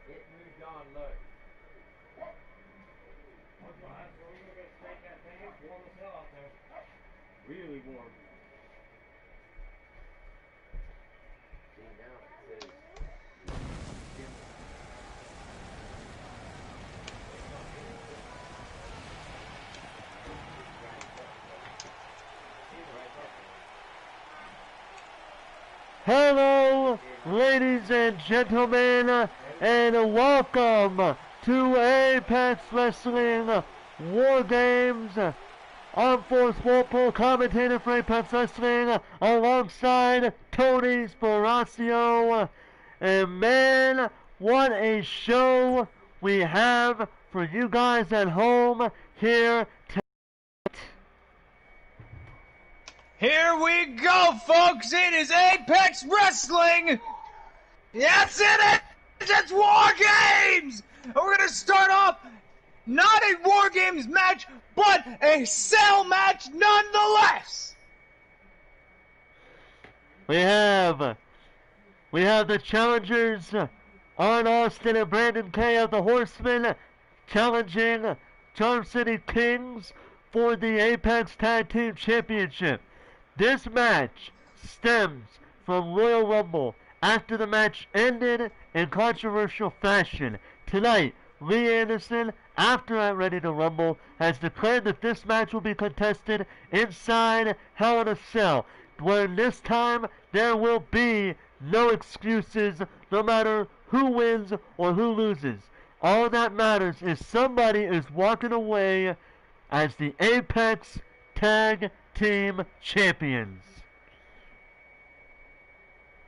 It moved on low. That's fine. So we're going to take that thing up, warm as hell out there. Really warm. See, now it says Hello, ladies and gentlemen, and welcome to Apex Wrestling War Games. I'm Forrest Walpole, commentator for Apex Wrestling, alongside Tony Sparacio. And man, what a show we have for you guys at home here tonight. Here we go, folks! It is Apex Wrestling! That's it! It's War Games! And we're gonna start off not a War Games match, but a cell match nonetheless! We have the challengers, Arn Austin and Brandon Kay of the Horsemen, challenging Charm City Kings for the Apex Tag Team Championship. This match stems from Royal Rumble after the match ended in controversial fashion. Tonight, Lee Anderson, after at Ready to Rumble, has declared that this match will be contested inside Hell in a Cell, where this time there will be no excuses no matter who wins or who loses. All that matters is somebody is walking away as the Apex Tag Team Champions.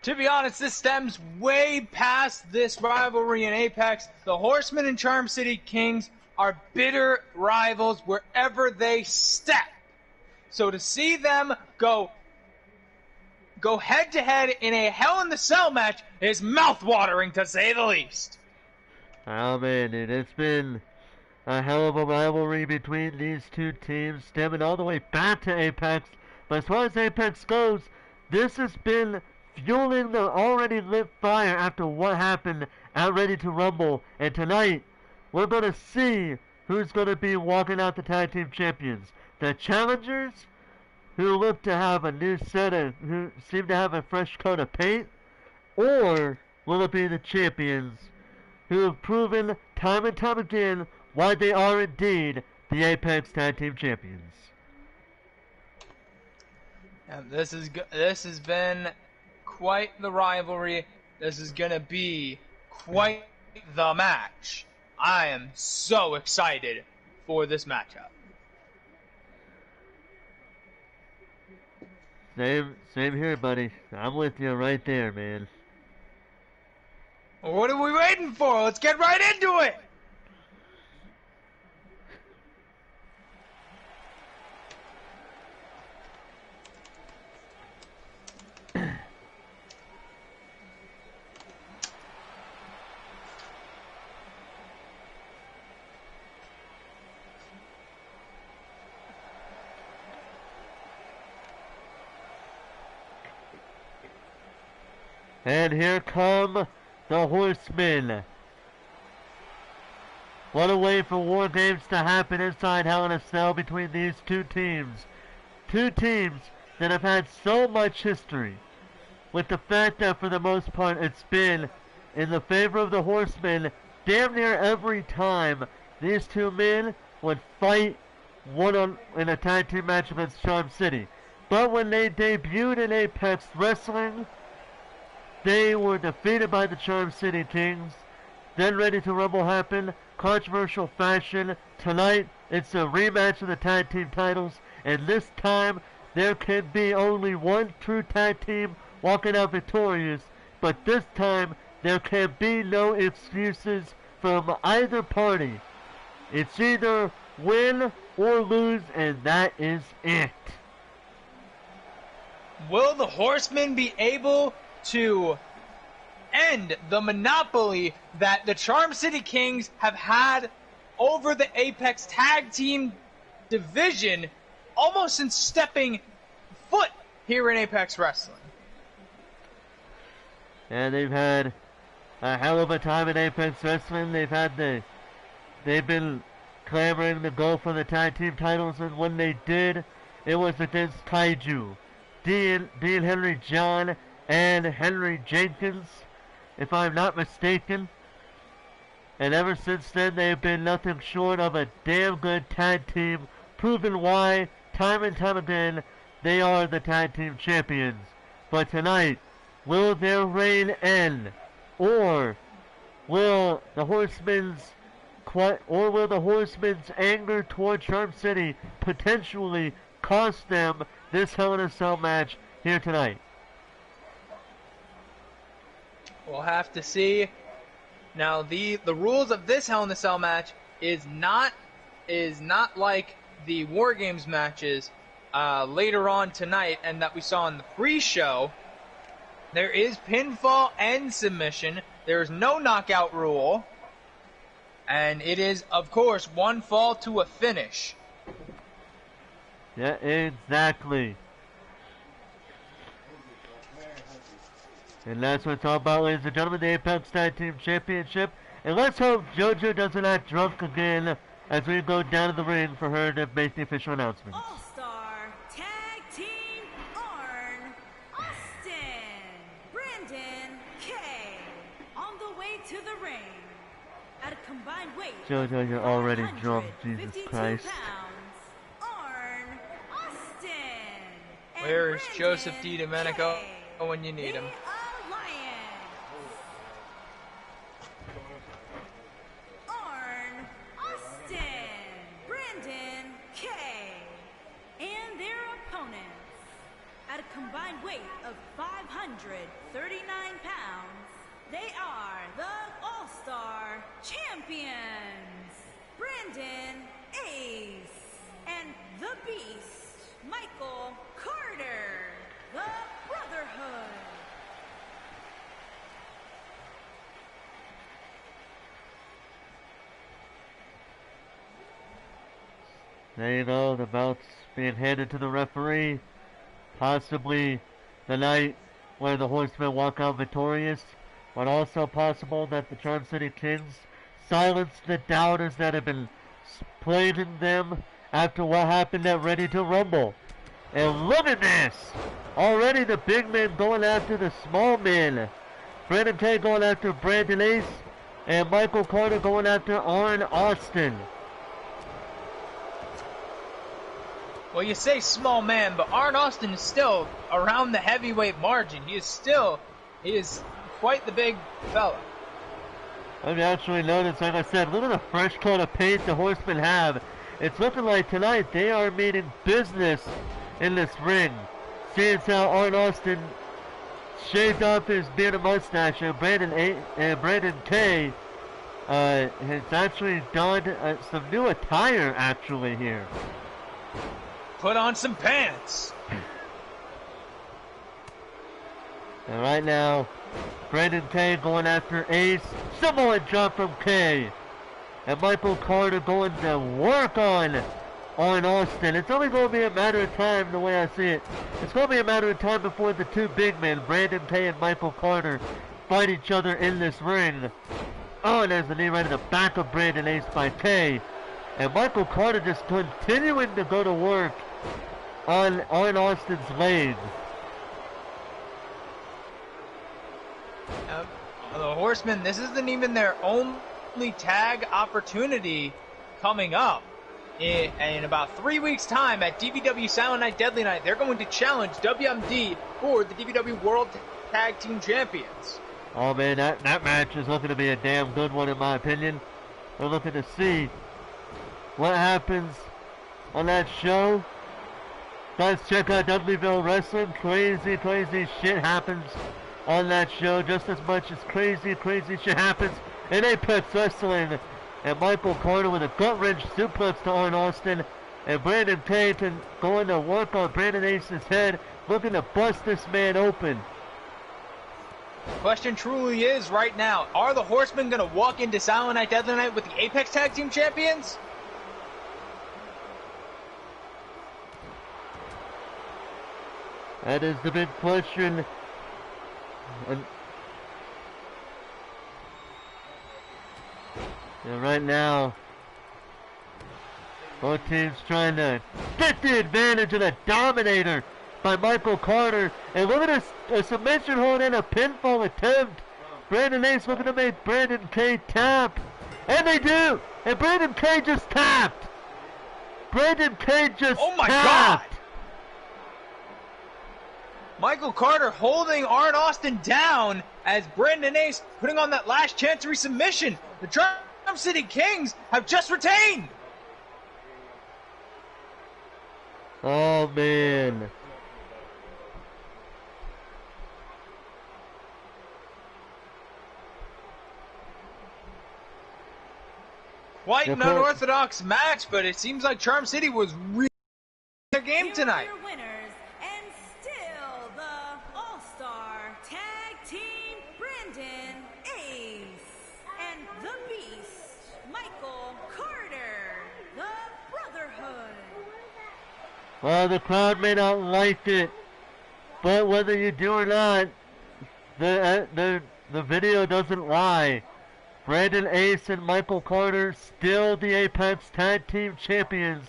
To be honest, this stems way past this rivalry in Apex. The Horsemen and Charm City Kings are bitter rivals wherever they step. So to see them go head-to-head in a Hell in the Cell match is mouth-watering, to say the least. Oh man, dude, it's been a hell of a rivalry between these two teams, stemming all the way back to Apex. But as far as Apex goes, this has been fueling the already lit fire after what happened at Ready to Rumble. And tonight, we're going to see who's going to be walking out the Tag Team Champions. The challengers, who look to have a new set of, who seem to have a fresh coat of paint, or will it be the champions, who have proven time and time again why they are indeed the Apex Tag Team Champions. And this has been quite the rivalry. This is gonna be quite the match. I am so excited for this matchup. Same here, buddy. I'm with you right there, man. What are we waiting for? Let's get right into it! And here come the Horsemen. What a way for War Games to happen inside Hell in a Cell between these two teams. Two teams that have had so much history, with the fact that for the most part it's been in the favor of the Horsemen damn near every time these two men would fight in a tag team match against Charm City. But when they debuted in Apex Wrestling, they were defeated by the Charm City Kings. Then Ready to Rumble happened, controversial fashion. Tonight, it's a rematch of the tag team titles, and this time, there can be only one true tag team walking out victorious, but this time, there can be no excuses from either party. It's either win or lose, and that is it. Will the Horsemen be able to end the monopoly that the Charm City Kings have had over the Apex Tag Team division almost since stepping foot here in Apex Wrestling? And they've had a hell of a time in Apex Wrestling. They've been clamoring to go for the tag team titles, and when they did, it was against Kaiju, Dean Henry John and Henry Jenkins, if I'm not mistaken. And ever since then, they've been nothing short of a damn good tag team, proving why, time and time again, they are the tag team champions. But tonight, will their reign end? Or will the Horsemen's anger toward Charm City potentially cost them this Hell in a Cell match here tonight? We'll have to see. Now, the rules of this Hell in a Cell match is not like the War Games matches later on tonight, and that we saw in the pre-show. There is pinfall and submission. There is no knockout rule. And it is, of course, one fall to a finish. Yeah, exactly. And that's what it's all about, ladies and gentlemen, the Apex Tag Team Championship. And let's hope JoJo doesn't act drunk again as we go down to the ring for her to make the official announcement. All-Star Tag Team Arn Austin, Brandon K. On the way to the ring. At a combined weight JoJo, you're already drunk, Jesus 52 Christ. pounds, Arn Austin. And Where is Brandon Joseph D. Domenico K. when you need him? The Alliance. Arn Austin, Brandon K. And their opponents. At a combined weight of 539 pounds, they are the All-Star Champions, Brandon Ace, and the Beast, Michael Carter, the Brotherhood. There you go, the belts being handed to the referee. Possibly the night where the Horsemen walk out victorious, but also possible that the Charm City Kings silence the doubters that have been plaguing them after what happened at Ready to Rumble. And look at this! Already the big men going after the small men. Brandon K going after Brandon Ace, and Michael Carter going after Arn Austin. Well, you say small man, but Arn Austin is still around the heavyweight margin. He is quite the big fella. I've actually noticed, like I said, look at the fresh coat of paint the Horsemen have. It's looking like tonight they are meeting business in this ring. Seeing as how Arn Austin shaved off his beard and mustache, and Brandon K has actually donned some new attire actually here. Put on some pants. And right now, Brandon K going after Ace. Samoan drop from K. And Michael Carter going to work on Arn Austin. It's only going to be a matter of time, the way I see it. It's going to be a matter of time before the two big men, Brandon K and Michael Carter, fight each other in this ring. Oh, and there's a knee right in the back of Brandon Ace by K. And Michael Carter just continuing to go to work on Arn Austin's leg. The Horsemen, this isn't even their only tag opportunity coming up. In about 3 weeks' time at DVW Silent Night Deadly Night, they're going to challenge WMD for the DVW World Tag Team Champions. Oh man, that match is looking to be a damn good one in my opinion. We're looking to see what happens on that show. Guys, check out Dudleyville Wrestling. Crazy shit happens on that show, just as much as crazy shit happens in Apex Wrestling. And Michael Carter with a gut-wrench suplex to Arn Austin. And Brandon K going to work on Brandon Ace's head, looking to bust this man open. The question truly is right now, are the Horsemen going to walk into Silent Night Deadly Night with the Apex Tag Team Champions? That is the big question. And And right now, both teams trying to get the advantage of the Dominator by Michael Carter. And look at a submission hold and a pinfall attempt. Brandon Ace looking to make Brandon K tap. And they do! And Brandon K just tapped! Brandon K just Oh my tapped! God! Michael Carter holding Arn Austin down as Brandon Ace putting on that last chancery submission. The Drum City Kings have just retained! Oh man. Quite an unorthodox match, but it seems like Charm City was really their game Here are tonight. your winners, and still the All-Star Tag Team Brandon Ace and the Beast Michael Carter, the Brotherhood. Well, the crowd may not like it, but whether you do or not, the video doesn't lie. Brandon Ace and Michael Carter still the Apex Tag Team Champions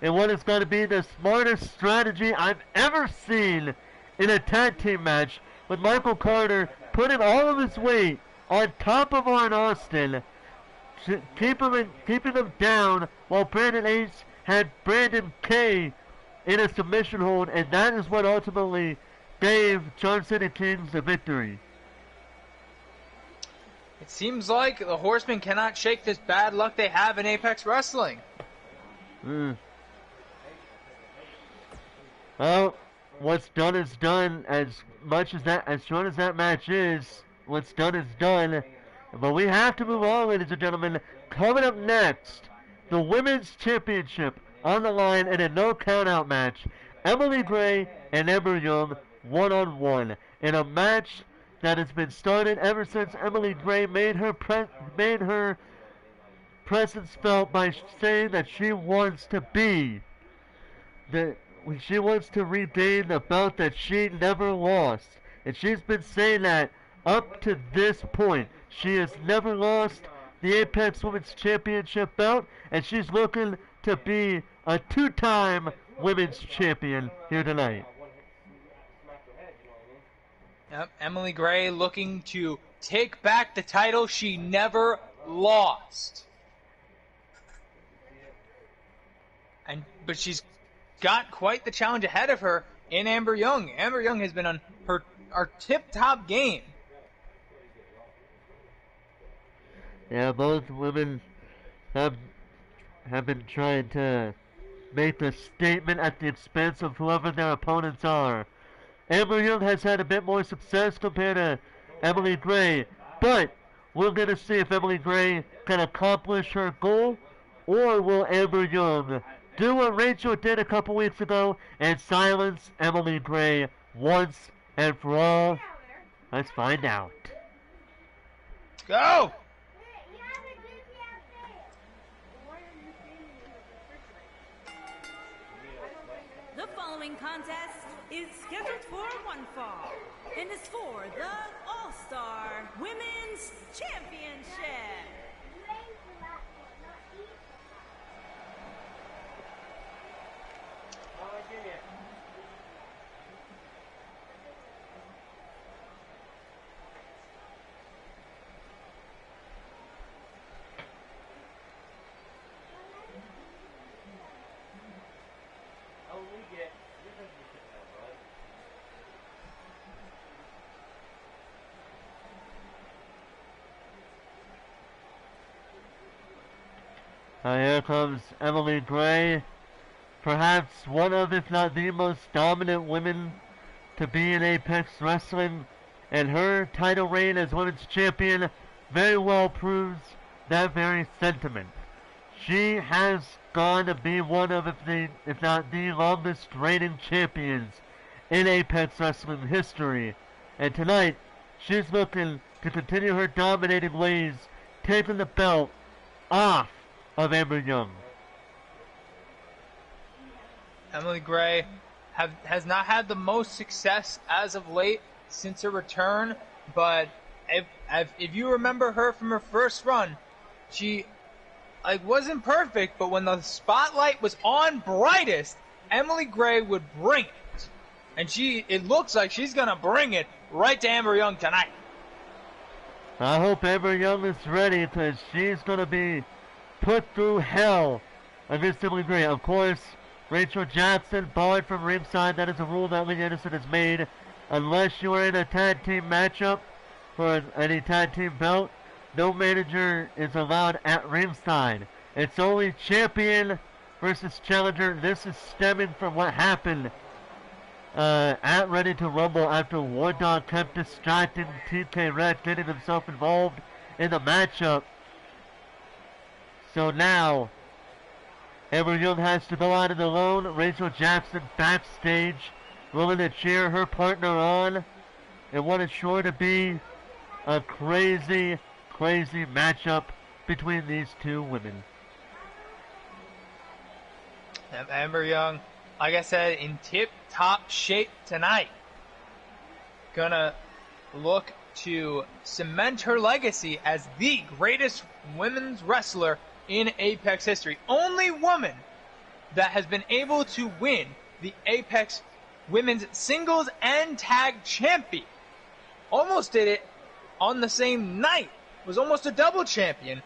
in what is going to be the smartest strategy I've ever seen in a tag team match, with Michael Carter putting all of his weight on top of Arn Austin, keeping him down, while Brandon Ace had Brandon K in a submission hold, and that is what ultimately gave Charm City Kings the victory. It seems like the Horsemen cannot shake this bad luck they have in Apex Wrestling. Well, what's done is done. As short as that match is, what's done is done. But we have to move on, ladies and gentlemen. Coming up next, the Women's Championship on the line in a no count-out match. Emily Gray and Amber Young, one-on-one, in a match that has been started ever since Emily Gray made her presence felt by saying that she wants to regain the belt that she never lost. And she's been saying that up to this point. She has never lost the Apex Women's Championship belt, and she's looking to be a two-time Women's Champion here tonight. Yep, Emily Gray looking to take back the title she never lost. But she's got quite the challenge ahead of her in Amber Young. Amber Young has been on her tip-top game. Yeah, both women have been trying to make a statement at the expense of whoever their opponents are. Amber Young has had a bit more success compared to Emily Gray, but we're going to see if Emily Gray can accomplish her goal, or will Amber Young do what Rachel did a couple weeks ago and silence Emily Gray once and for all? Let's find out. Go! The following contest is scheduled for one fall and is for the All-Star Women's Championship. Here comes Emily Gray, perhaps one of, if not the most dominant women to be in Apex Wrestling, and her title reign as Women's Champion very well proves that very sentiment. She has gone to be one of, if not the longest reigning champions in Apex Wrestling history, and tonight she's looking to continue her dominating ways, taking the belt off of Amber Young. Emily Gray has not had the most success as of late since her return, but if you remember her from her first run, she wasn't perfect, but when the spotlight was on brightest, Emily Gray would bring it. And it looks like she's going to bring it right to Amber Young tonight. I hope Amber Young is ready, because she's going to be put through hell against Emily Gray. Of course, Rachel Jackson barred from ringside. That is a rule that Lee Anderson has made. Unless you are in a tag team matchup for any tag team belt, no manager is allowed at ringside. It's only champion versus challenger. This is stemming from what happened at Ready to Rumble after War Dog kept distracting TK Red, getting himself involved in the matchup. So now, Amber Young has to go out it alone. Rachel Jackson backstage, willing to cheer her partner on, and what is sure to be a crazy matchup between these two women. Amber Young, like I said, in tip-top shape tonight. Gonna look to cement her legacy as the greatest women's wrestler in Apex history. Only woman that has been able to win the Apex Women's Singles and Tag Champion. Almost did it on the same night. Was almost a double champion,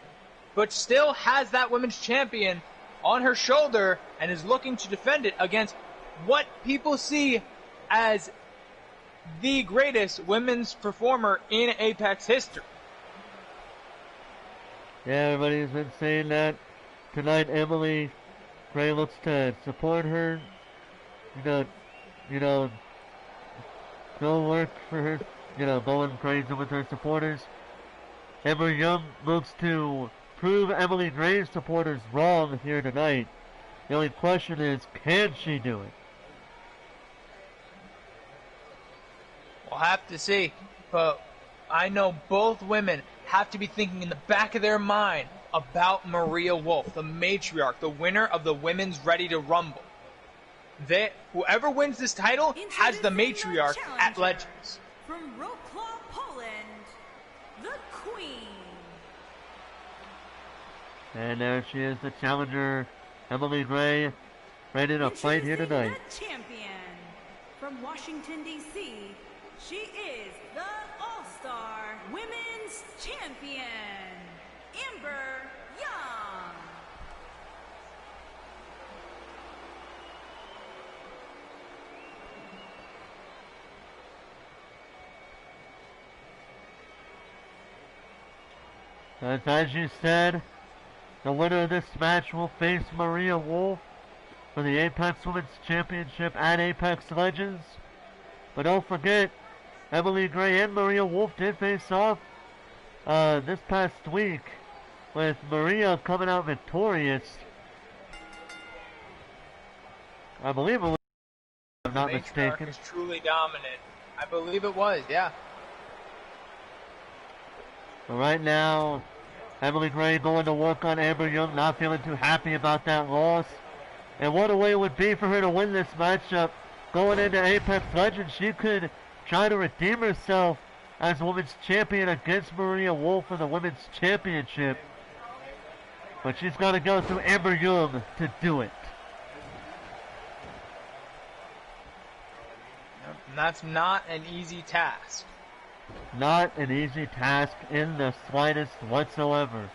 but still has that women's champion on her shoulder and is looking to defend it against what people see as the greatest women's performer in Apex history. Yeah, everybody's been saying that. Tonight, Emily Gray looks to support her. You know, go work for her, going crazy with her supporters. Amber Young looks to prove Emily Gray's supporters wrong here tonight. The only question is, can she do it? We'll have to see, but I know both women have to be thinking in the back of their mind about Maria Wolf, the matriarch, the winner of the Women's Ready to Rumble. Whoever wins this title has the matriarch at Legends. From Wrocław, Poland, the Queen. And there she is, the challenger, Emily Gray, ready to fight here tonight. The champion from Washington, D.C., she is the All-Star Women's Champion, Amber Young. As you said, the winner of this match will face Maria Wolf for the Apex Women's Championship at Apex Legends. But don't forget, Emily Gray and Maria Wolf did face off this past week, with Maria coming out victorious. I believe it was, if I'm not mistaken. Is truly dominant. I believe it was, yeah. But right now, Emily Gray going to work on Amber Young, not feeling too happy about that loss. And what a way it would be for her to win this matchup. Going into Apex Legends, she could try to redeem herself as Women's Champion against Maria Wolf for the Women's Championship. But she's got to go through Amber Young to do it. And that's not an easy task. Not an easy task in the slightest whatsoever.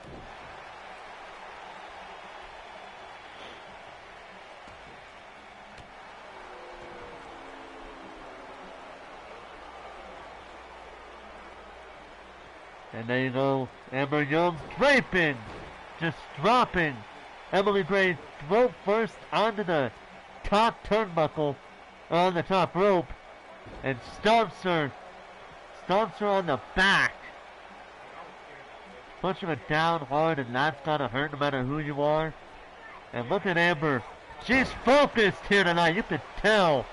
And there you go, Amber Young draping, just dropping Emily Gray throat first onto the top turnbuckle, on the top rope, and stomps her on the back. Pushing her down hard, and that's gotta hurt no matter who you are. And look at Amber, she's focused here tonight. You can tell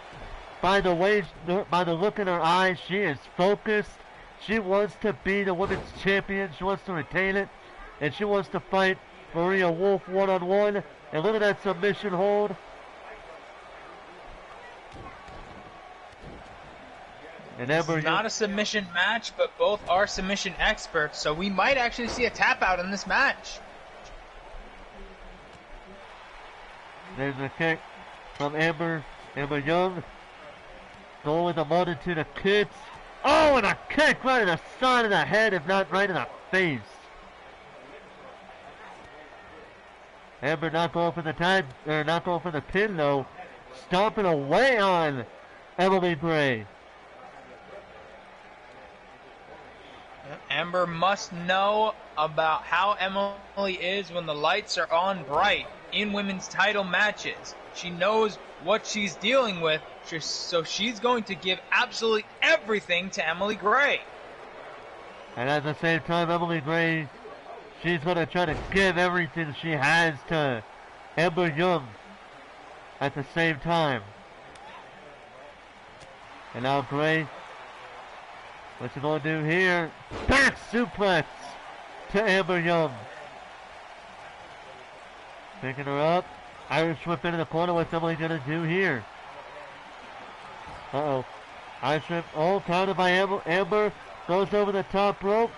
by the look in her eyes, she is focused. She wants to be the women's champion. She wants to retain it. And she wants to fight Maria Wolf one-on-one. And look at that submission hold. And Amber, it's not a submission match, but both are submission experts. So we might actually see a tap out in this match. There's a kick from Amber Young. Going with a multitude of kicks. Oh, and a kick right in the side of the head, if not right in the face. Amber not going for the tag, or not going for the pin though. Stomping away on Emily Gray. Amber must know about how Emily is when the lights are on bright in women's title matches. She knows what she's dealing with, so she's going to give absolutely everything to Emily Gray. And at the same time, Emily Gray, she's going to try to give everything she has to Amber Young at the same time. And now Gray, what's she going to do here? Back suplex to Amber Young. Picking her up. Irish whip into the corner. What's Emily going to do here? Uh-oh. Irish whip. Oh, counted by Amber. Goes over the top rope.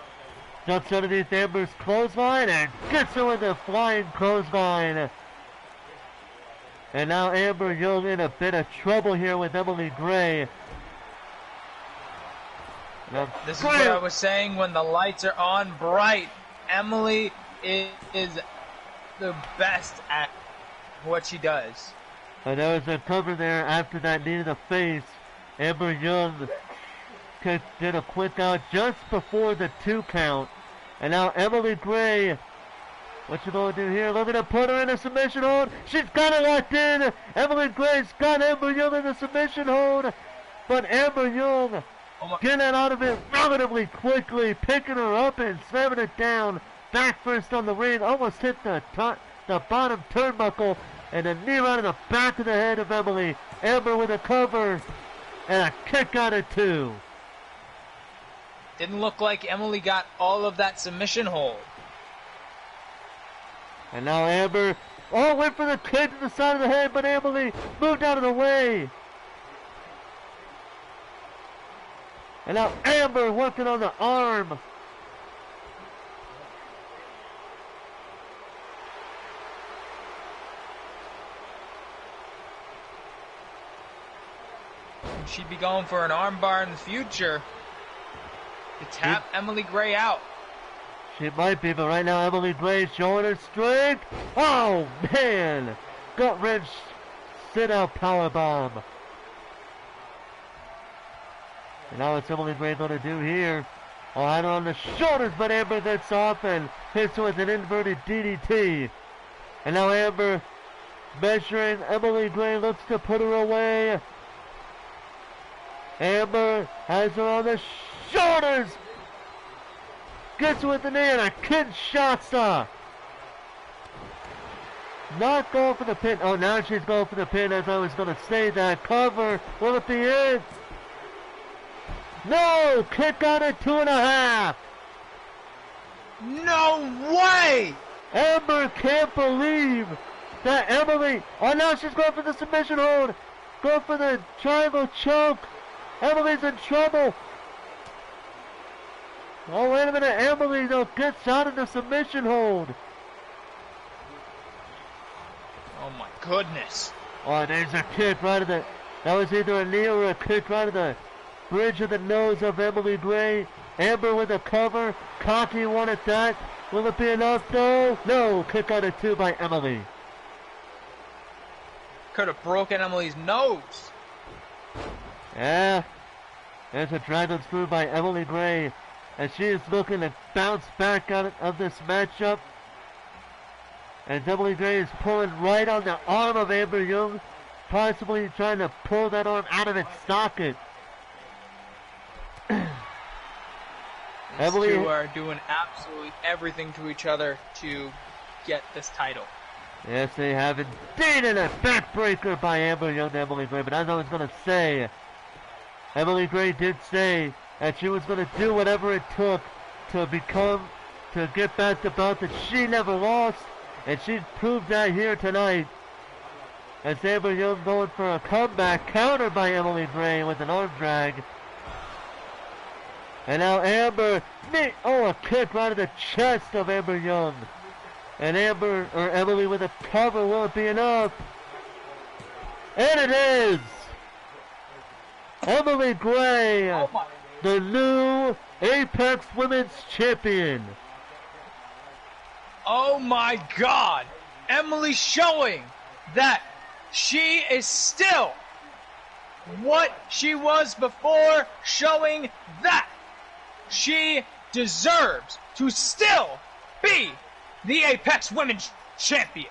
Jumps underneath Amber's clothesline and gets her with a flying clothesline. And now Amber Young in a bit of trouble here with Emily Gray. Now, this is what I was saying when the lights are on bright. Emily is the best at what she does. And there was a cover there after that knee to the face. Amber Young did a quick out just before the 2 count. And now Emily Gray, what you going to do here? Looking to put her in a submission hold. She's got it locked in. Emily Gray's got Amber Young in the submission hold. But Amber Young getting out of it relatively quickly, picking her up and slamming it down. Back first on the ring, almost hit the bottom turnbuckle, and a knee right in the back of the head of Emily. Amber with a cover, and a kick out of 2. Didn't look like Emily got all of that submission hold. And now Amber, went for the kick to the side of the head, but Emily moved out of the way. And now Amber working on the arm. She'd be going for an armbar in the future to tap Emily Gray out. She might be, but right now Emily Gray showing her strength. Oh, man. Gut-wrench sit-out powerbomb. And now what's Emily Gray going to do here? Had her on the shoulders, but Amber gets off and hits her with an inverted DDT. And now Amber measuring. Emily Gray looks to put her away. Amber has her on the shoulders. Gets her with the knee and a Kinshasa. Not going for the pin. Oh, now she's going for the pin, as I was going to say that. Cover. Will it be it? No! Kick out at 2.5. No way! Amber can't believe that Emily. Oh, now she's going for the submission hold. Going for the triangle choke. Emily's in trouble. Oh, wait a minute. Emily, though, gets out of the submission hold. Oh, my goodness. Oh, there's a kick right at the... That was either a knee or a kick right at the bridge of the nose of Emily Gray. Amber with a cover. Cocky one at that. Will it be enough, though? No. Kick out at 2 by Emily. Could have broken Emily's nose. Yeah. There's a dragon screw by Emily Gray, as she is looking to bounce back out of this matchup. And Emily Gray is pulling right on the arm of Amber Young, possibly trying to pull that arm out of its socket. These two are doing absolutely everything to each other to get this title. Yes, they have indeed, and a backbreaker by Amber Young to Emily Gray. But as I was going to say, Emily Gray did say that she was going to do whatever it took to get back the belt that she never lost. And she proved that here tonight. As Amber Young going for a comeback, countered by Emily Gray with an arm drag. And now Amber, a kick right in the chest of Amber Young. And Emily with a cover, will it be enough? And it is Emily Gray, Oh my. the new Apex Women's Champion. Oh my God. Emily showing that she is still what she was before, showing that she deserves to still be the Apex Women's Champion.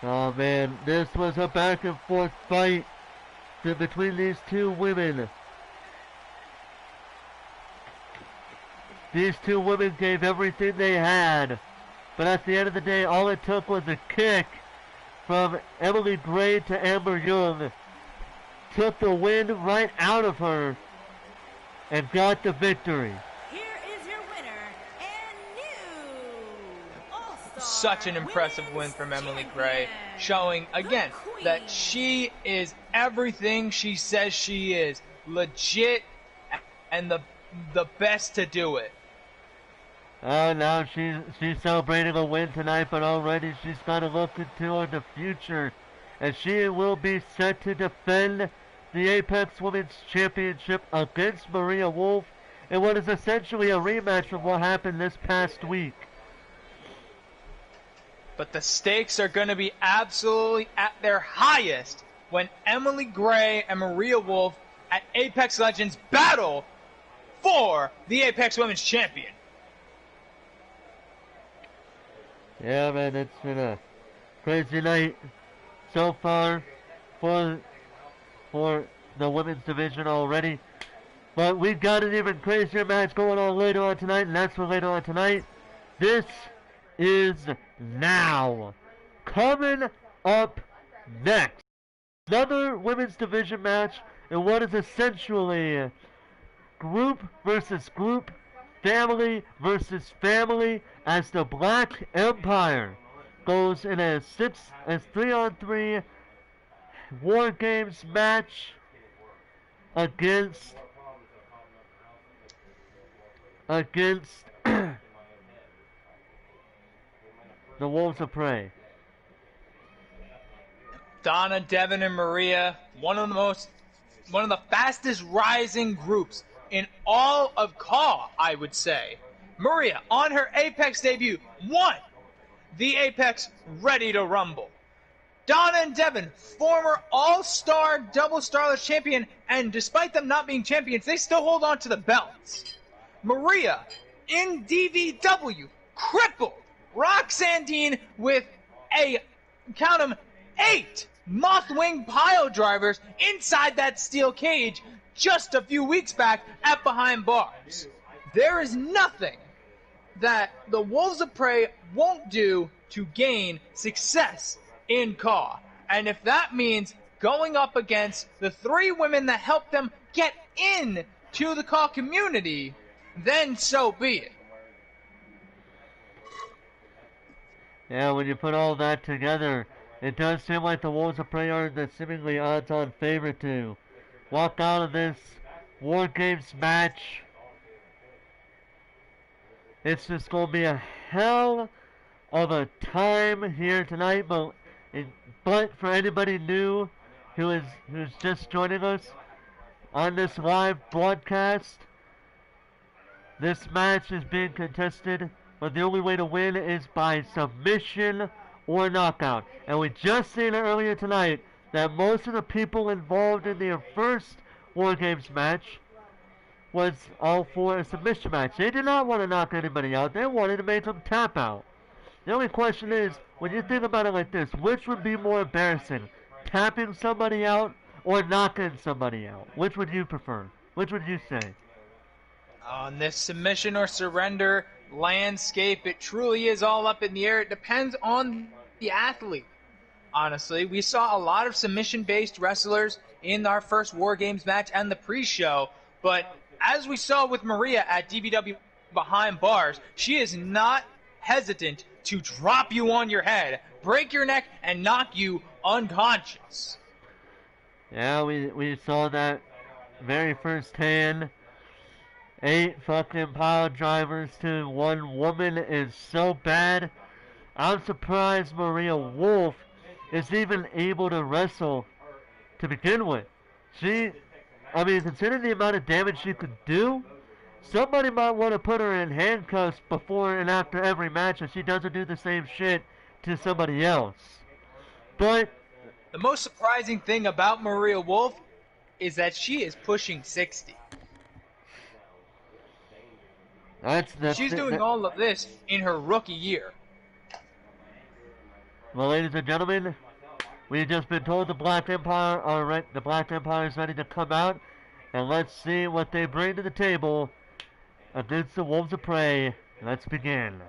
Oh man, this was a back and forth fight between these two women. These two women gave everything they had, but at the end of the day, all it took was a kick from Emily Gray to Amber Young. Took the wind right out of her and got the victory. Here is your winner and new All-Star Such an impressive win Women's from Emily Champion, Gray, showing again the Queen. that she is everything she says she is, legit and the best to do it. Oh, now she's celebrating a win tonight, but already she's got to look into the future, and she will be set to defend the Apex Women's Championship against Maria Wolf in what is essentially a rematch of what happened this past week. But the stakes are going to be absolutely at their highest when Emily Gray and Maria Wolf at Apex Legends battle for the Apex Women's Champion. Yeah, man, it's been a crazy night so far for the women's division already. But we've got an even crazier match going on later on tonight, and that's for later on tonight. This is now. Coming up next, another women's division match in what is essentially group versus group, family versus family, as the Black Empire goes in a 3-on-3 War Games match against the Wolves of Prey. Donna, Devin, and Maria, one of the fastest rising groups in all of CAW, I would say. Maria, on her Apex debut, won the Apex Ready to Rumble. Donna and Devin, former All-Star Double Starless champion, and despite them not being champions, they still hold on to the belts. Maria, in DVW, crippled Roxanne Dean with count 'em, 8 Mothwing pile drivers inside that steel cage just a few weeks back at Behind Bars. There is nothing that the Wolves of Prey won't do to gain success in CAW. And if that means going up against the 3 women that helped them get in to the CAW community, then so be it. Yeah, when you put all that together, it does seem like the Wolves of Prey are the seemingly odds-on favorite to walk out of this War Games match. It's just going to be a hell of a time here tonight, but for anybody new who's just joining us on this live broadcast, this match is being contested, but the only way to win is by submission or knockout. And we just seen earlier tonight that most of the people involved in their first War Games match was all for a submission match. They did not want to knock anybody out. They wanted to make them tap out. The only question is, when you think about it like this, which would be more embarrassing? Tapping somebody out or knocking somebody out? Which would you prefer? Which would you say? On this submission or surrender landscape, it truly is all up in the air. It depends on the athlete. Honestly, we saw a lot of submission-based wrestlers in our first War Games match and the pre-show, but as we saw with Maria at DBW Behind Bars, she is not hesitant to drop you on your head, break your neck, and knock you unconscious. Yeah, we saw that very first hand. 8 fucking pile drivers to 1 woman is so bad. I'm surprised Maria Wolf is even able to wrestle to begin with. I mean, considering the amount of damage she could do, somebody might want to put her in handcuffs before and after every match so she doesn't do the same shit to somebody else. But the most surprising thing about Maria Wolf is that she is pushing 60. She's doing all of this in her rookie year. Well, ladies and gentlemen, we've just been told the Black Empire is ready to come out, and let's see what they bring to the table against the Wolves of Prey. Let's begin.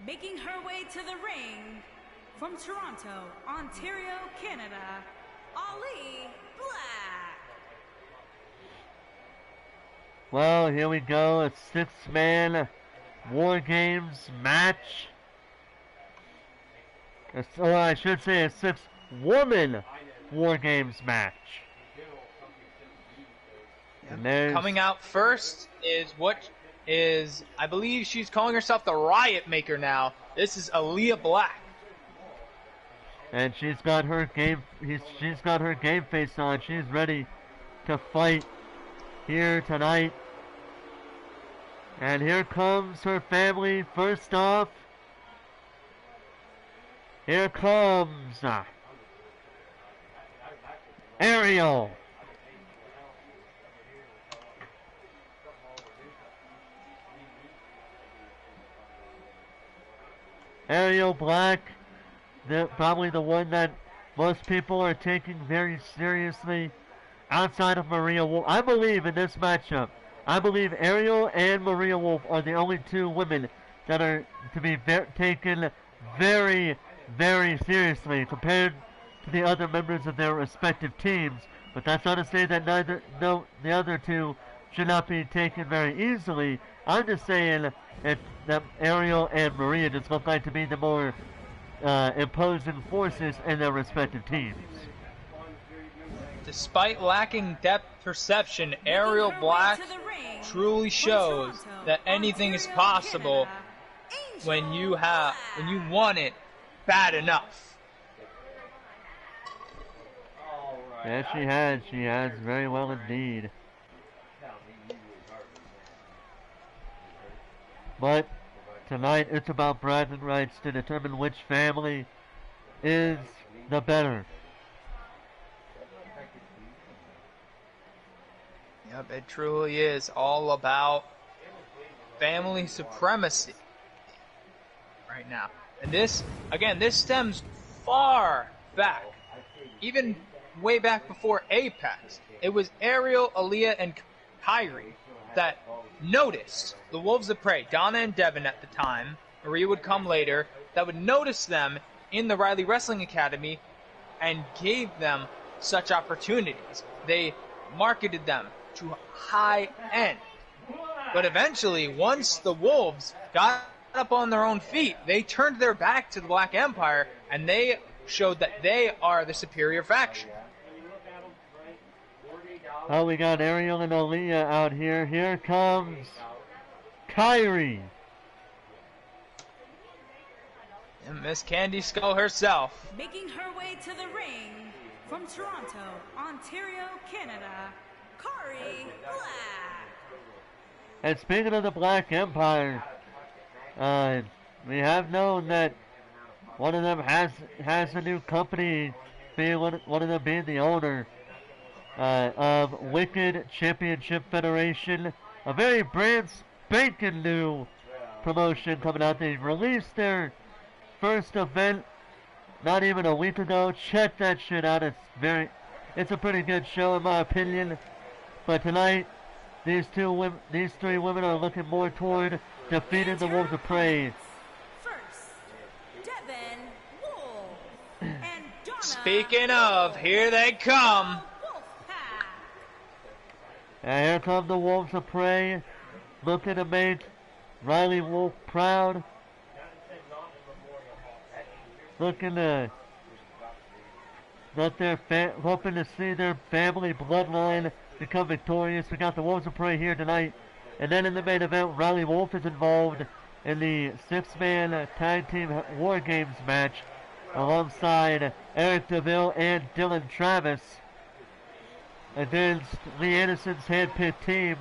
Making her way to the ring from Toronto, Ontario, Canada, Ali Black. Well, here we go, a 6-man War Games match. Or I should say a 6-woman War Games match. And coming out first is I believe she's calling herself the Riot Maker now. This is Aaliyah Black. And she's got her game face on. She's ready to fight here tonight. And here comes her family. First off, here comes Ariel. Ariel Black, probably the one that most people are taking very seriously outside of Maria Wolf. I believe in this matchup, I believe Ariel and Maria Wolf are the only two women that are to be taken very, very seriously compared to the other members of their respective teams. But that's not to say that the other two should not be taken very easily. I'm just saying that Ariel and Maria just look like to be the more imposing forces in their respective teams. Despite lacking depth perception, Ariel Black truly shows that anything is possible when you want it bad enough. Yes, she has very well indeed. But tonight it's about bragging rights to determine which family is the better. Yep, it truly is all about family supremacy right now. And this stems far back, even way back before Apex. It was Ariel, Aaliyah, and Kyrie that noticed the Wolves of Prey, Donna and Devin at the time, Maria would come later, that would notice them in the Riley Wrestling Academy and gave them such opportunities. They marketed them to high end. But eventually, once the Wolves got up on their own feet, they turned their back to the Black Empire and they showed that they are the superior faction. Oh, we got Ariel and Aaliyah out here. Here comes Kyrie. And Miss Candy Skull herself. Making her way to the ring from Toronto, Ontario, Canada, Kyrie Black. And speaking of the Black Empire, we have known that one of them has a new company, one of them being the owner of Wicked Championship Federation, a very brand spanking new promotion coming out. They released their first event not even a week ago. Check that shit out. It's a pretty good show in my opinion. But tonight, these three women are looking more toward defeating the Wolves of Prey. First, Devin Wolf and Donna. Speaking of, here they come. And here come the Wolves of Prey, looking to make Riley Wolf proud. Looking to let their hoping to see their family bloodline become victorious. We got the Wolves of Prey here tonight. And then in the main event, Riley Wolf is involved in the 6-man tag team War Games match alongside Eric DeVille and Dylan Travis against Lee Anderson's handpicked team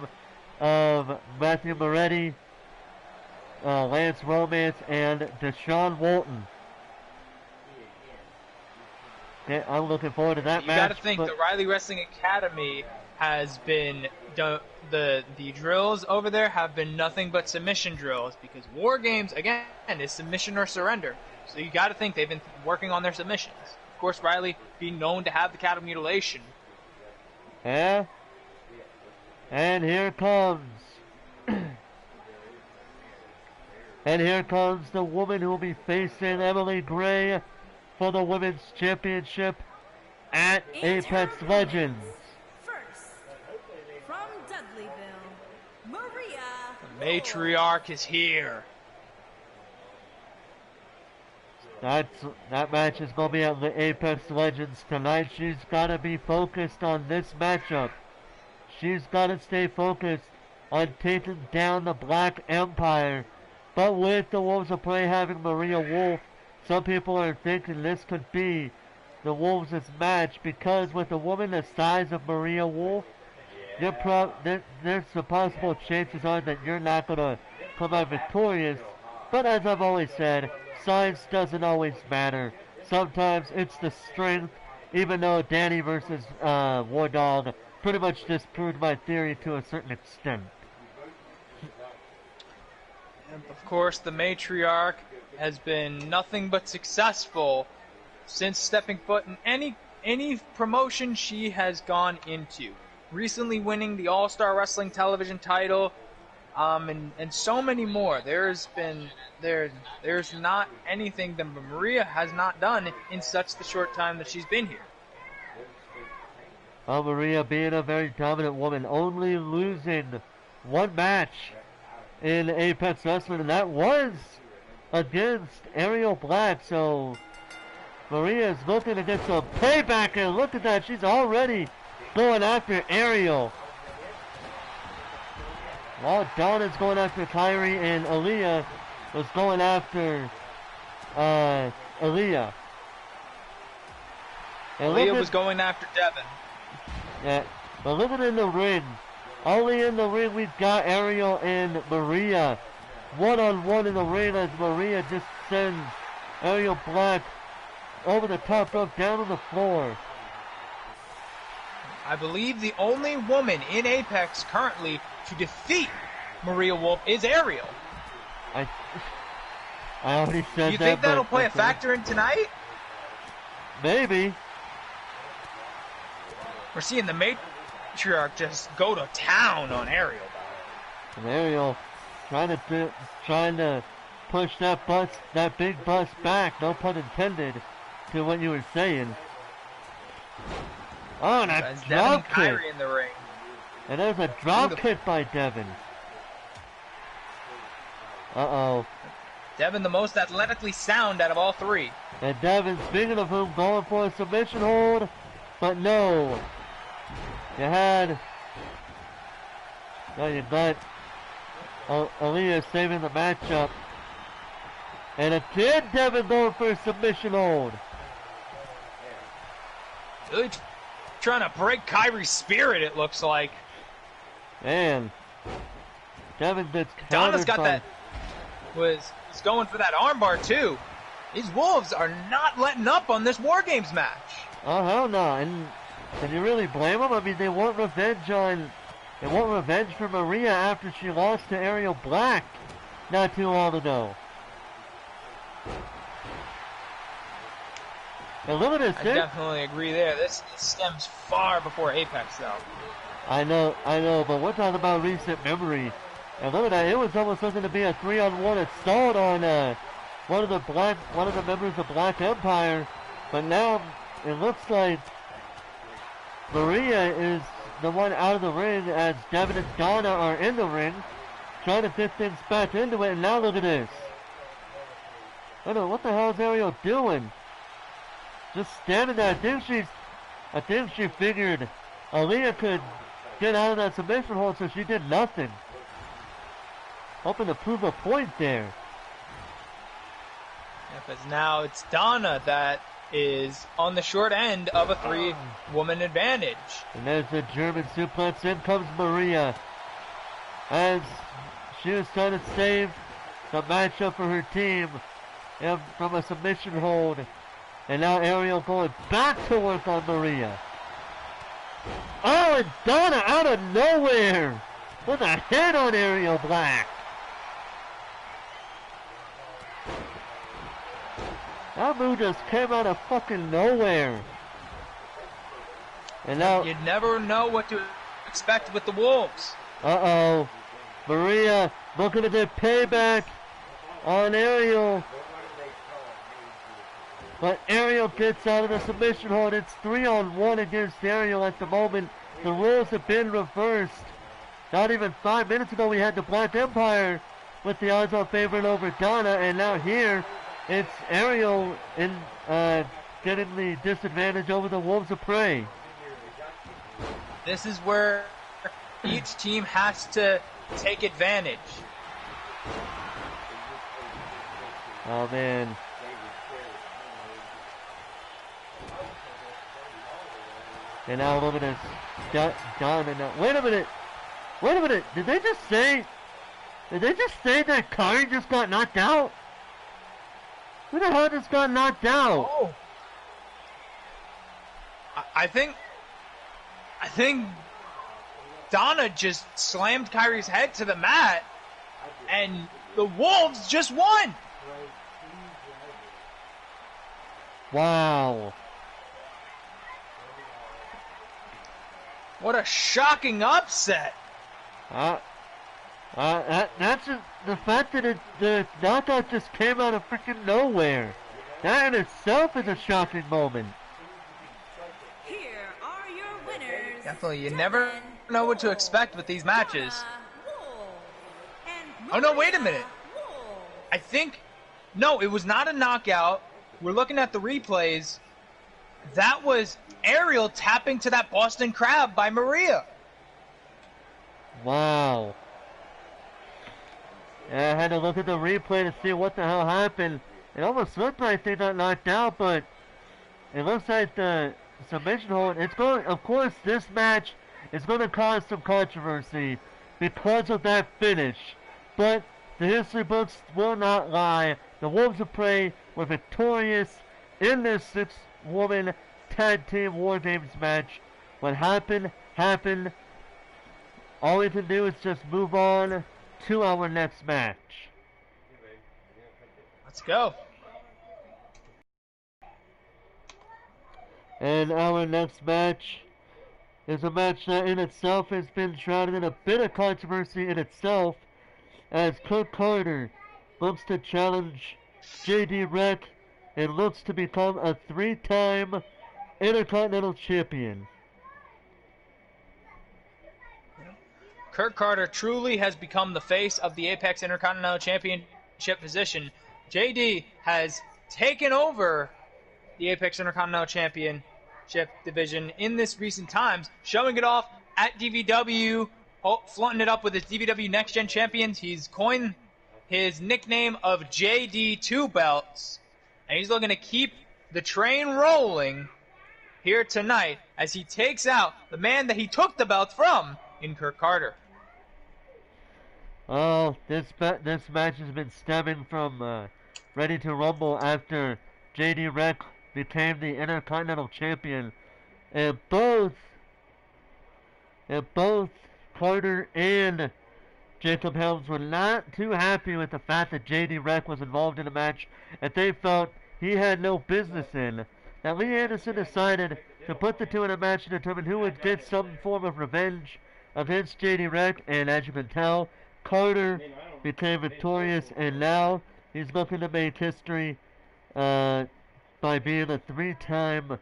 of Matthew Moretti, Lance Romance, and Deshaun Walton. Yeah, I'm looking forward to that match. You got to think the Riley Wrestling Academy has been the drills over there have been nothing but submission drills, because War Games again is submission or surrender. So you got to think they've been working on their submissions. Of course, Riley being known to have the cattle mutilation. Yeah. And here comes. And here comes the woman who will be facing Emily Gray for the Women's Championship at Apex Legends. First, from Dudleyville, Maria. The matriarch is here. That match is going to be at the Apex Legends tonight. She's got to be focused on this matchup. She's got to stay focused on taking down the Black Empire. But with the Wolves of Prey having Maria Wolf, some people are thinking this could be the Wolves' match, because with a woman the size of Maria Wolf, there's the possible chances are that you're not going to come out victorious. But as I've always said, size doesn't always matter. Sometimes it's the strength, even though Danny versus War Dog pretty much disproved my theory to a certain extent. And of course, the matriarch has been nothing but successful since stepping foot in any promotion she has gone into. Recently winning the All-Star Wrestling Television title, and so many more. There's not anything that Maria has not done in such the short time that she's been here. Well, Maria being a very dominant woman, only losing one match in Apex Wrestling, and that was against Ariel Black. So Maria is looking to get some payback, and look at that, she's already going after Ariel. While Donna's going after Kyrie, and Aaliyah was going after Aaliyah. And Aaliyah was going after Devin. Yeah, but look at in the ring. Only in the ring we've got Ariel and Maria. One-on-one in the ring as Maria just sends Ariel Black over the top rope down on the floor. I believe the only woman in Apex currently to defeat Maria Wolf is Ariel. I already said that. Do you think that'll play a factor in tonight? Maybe. We're seeing the matriarch just go to town on Ariel. And Ariel trying to push that big bus back, no pun intended, to what you were saying. Oh, and a drop kick. Kyrie in the ring. And there's a drop kick by Devin. Uh-oh. Devin, the most athletically sound out of all three. And Devin, speaking of whom, going for a submission hold, but no. You got Aaliyah saving the matchup. And again, Devin going for a submission hold. Really trying to break Kyrie's spirit, it looks like. Man. Devin gets Donna's got that. Was going for that armbar too. These Wolves are not letting up on this War Games match. Oh, hell no. And can you really blame them? I mean, they want revenge for Maria after she lost to Ariel Black not too long ago. And look at this. I definitely agree there. This stems far before Apex, though. I know, but we're talking about recent memory. And look at that. It was almost looking to be a 3-on-1. It stalled on one of the members of Black Empire, but now it looks like Maria is the one out of the ring as Devin and Donna are in the ring, trying to get things back into it, and now look at this. I don't know, what the hell is Ariel doing? Just standing there. I think she figured Aaliyah could get out of that submission hold, so she did nothing. Hoping to prove a point there. Yeah, because now it's Donna that is on the short end of a three-woman advantage. And there's the German suplex. In comes Maria. As she was trying to save the matchup for her team from a submission hold. And now Ariel going back to work on Maria. Oh, and Donna out of nowhere with a hit on Ariel Black. That move just came out of fucking nowhere. And now you never know what to expect with the Wolves. Uh-oh. Maria looking to get payback on Ariel. But Ariel gets out of the submission hold. It's 3-on-1 against Ariel at the moment. The rules have been reversed. Not even 5 minutes ago we had the Black Empire with the odds-on favorite over Donna, and now here it's Ariel in getting the disadvantage over the Wolves of Prey. This is where each team has to take advantage. Oh man. And now look at this. Donna now. Wait a minute. Did they just say that Kari just got knocked out? Who the hell just got knocked out? Oh. I think Donna just slammed Kyrie's head to the mat, and the Wolves just won. Wow. What a shocking upset. That's just the fact that the knockout just came out of freaking nowhere. That in itself is a shocking moment. Here are your winners. Definitely, you never know what to expect with these matches. And Oh no, wait a minute. Wolf. I think, no, it was not a knockout. We're looking at the replays. That was Ariel tapping to that Boston Crab by Maria. Wow. Yeah, I had to look at the replay to see what the hell happened. It almost looked like they got knocked out, but it looks like the submission hold. It's going, of course, this match is going to cause some controversy because of that finish. But the history books will not lie. The Wolves of Prey were victorious in this 6-woman tag team War Games match. What happened, happened. All we can do is just move on to our next match. Let's go. And our next match is a match that in itself has been shrouded in a bit of controversy in itself, as Kurt Carter looks to challenge JD Rec and looks to become a 3-time Intercontinental Champion. Kurt Carter truly has become the face of the Apex Intercontinental Championship position. JD has taken over the Apex Intercontinental Championship division in this recent times, showing it off at DVW, flaunting it up with his DVW Next Gen Champions. He's coined his nickname of JD Two Belts, and he's looking to keep the train rolling here tonight as he takes out the man that he took the belt from in Kurt Carter. Oh, this match has been stemming from Ready to Rumble after JD Rec became the Intercontinental Champion, and both Carter and Jacob Helms were not too happy with the fact that JD Rec was involved in a match that they felt he had no business in. Now Lee Anderson decided to put the two in a match to determine who would get some form of revenge against JD Rec, and as you can tell, Carter became victorious, and now he's looking to make history by being a 3-time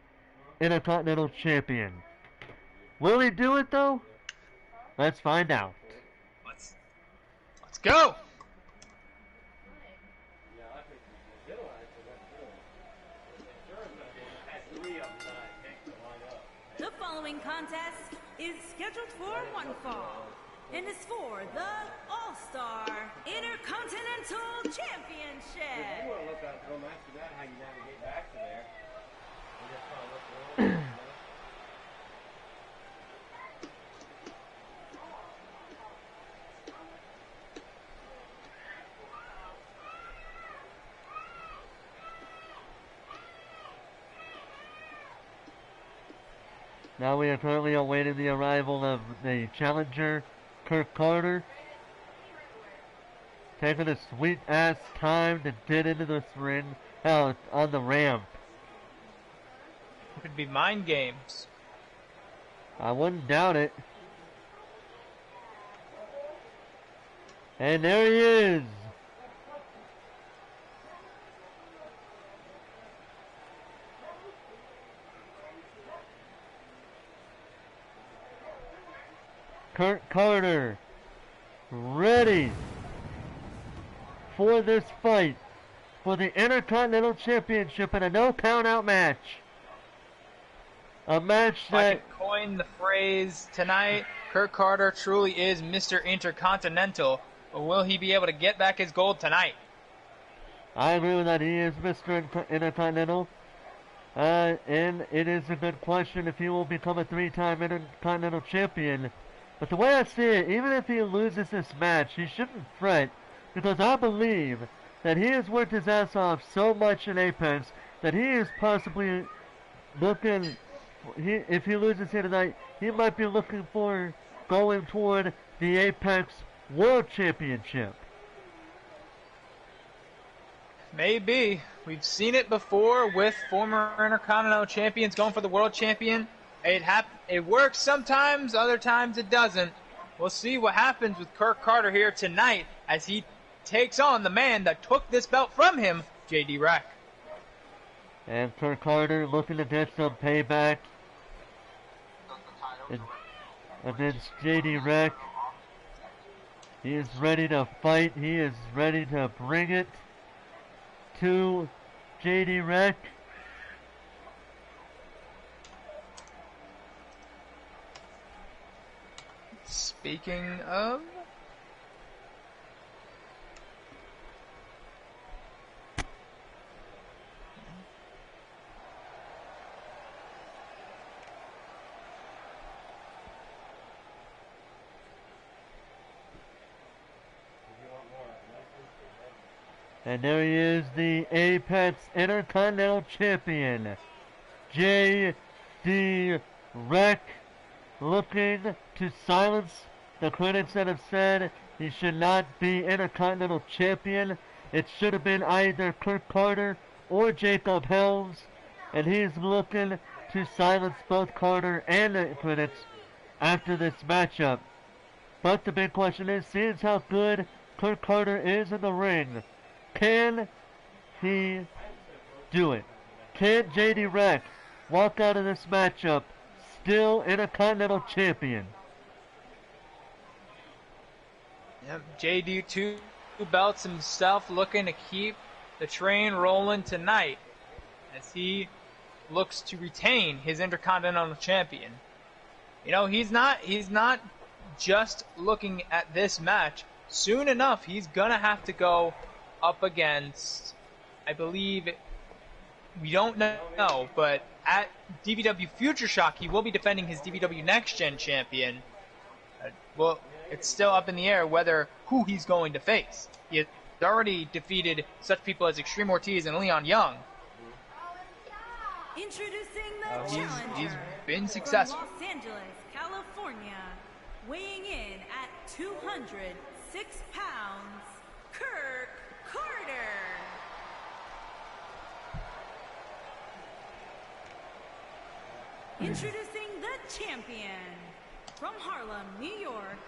Intercontinental Champion. Will he do it though? Let's find out. Let's go. Yeah, I think he's gonna actually that's good. It's sure gonna be had 3 of them that I picked to line up. The following contest is scheduled for one fall and is for the All-Star Intercontinental If you Championship. wanna look at go after that, how you navigate back to there. And just kinda look around. Now we are currently awaiting the arrival of the challenger, Kirk Carter. Taking a sweet ass time to get into this ring on the ramp. Could be mind games. I wouldn't doubt it. And there he is. Kurt Carter, ready for this fight for the Intercontinental Championship in a no count out match. A match If I that could coin the phrase tonight, Kurt Carter truly is Mr. Intercontinental, but will he be able to get back his gold tonight? I agree with that. He is Mr. Intercontinental. And it is a good question if he will become a 3-time Intercontinental Champion. But the way I see it, even if he loses this match, he shouldn't fret, because I believe that he has worked his ass off so much in Apex that he is possibly looking, if he loses here tonight, he might be looking for going toward the Apex World Championship. Maybe. We've seen it before with former Intercontinental Champions going for the World Champion. It works sometimes, other times it doesn't. We'll see what happens with Kurt Carter here tonight as he takes on the man that took this belt from him, JD Rack. And Kurt Carter looking to get some payback against JD Rack. He is ready to fight. He is ready to bring it to JD Rack. Speaking of... And there he is, the Apex Intercontinental Champion, JD Rack, looking to silence the critics that have said he should not be Intercontinental Champion. It should have been either Kurt Carter or Jacob Helms, and he's looking to silence both Carter and the critics after this matchup. But the big question is, seeing how good Kurt Carter is in the ring, can he do it? Can JD Rack walk out of this matchup still Intercontinental Champion? Yep, JD two belts himself, looking to keep the train rolling tonight as he looks to retain his Intercontinental Champion. You know, he's not just looking at this match. Soon enough, he's gonna have to go up against, I believe, we don't know, but at DVW Future Shock, he will be defending his DVW Next Gen champion. Well, it's still up in the air who he's going to face. He has already defeated such people as Extreme Ortiz and Leon Young. Introducing the challenger. He's been successful. From Los Angeles, California, weighing in at 206 pounds, Kirk Carter. Introducing the champion from Harlem, New York,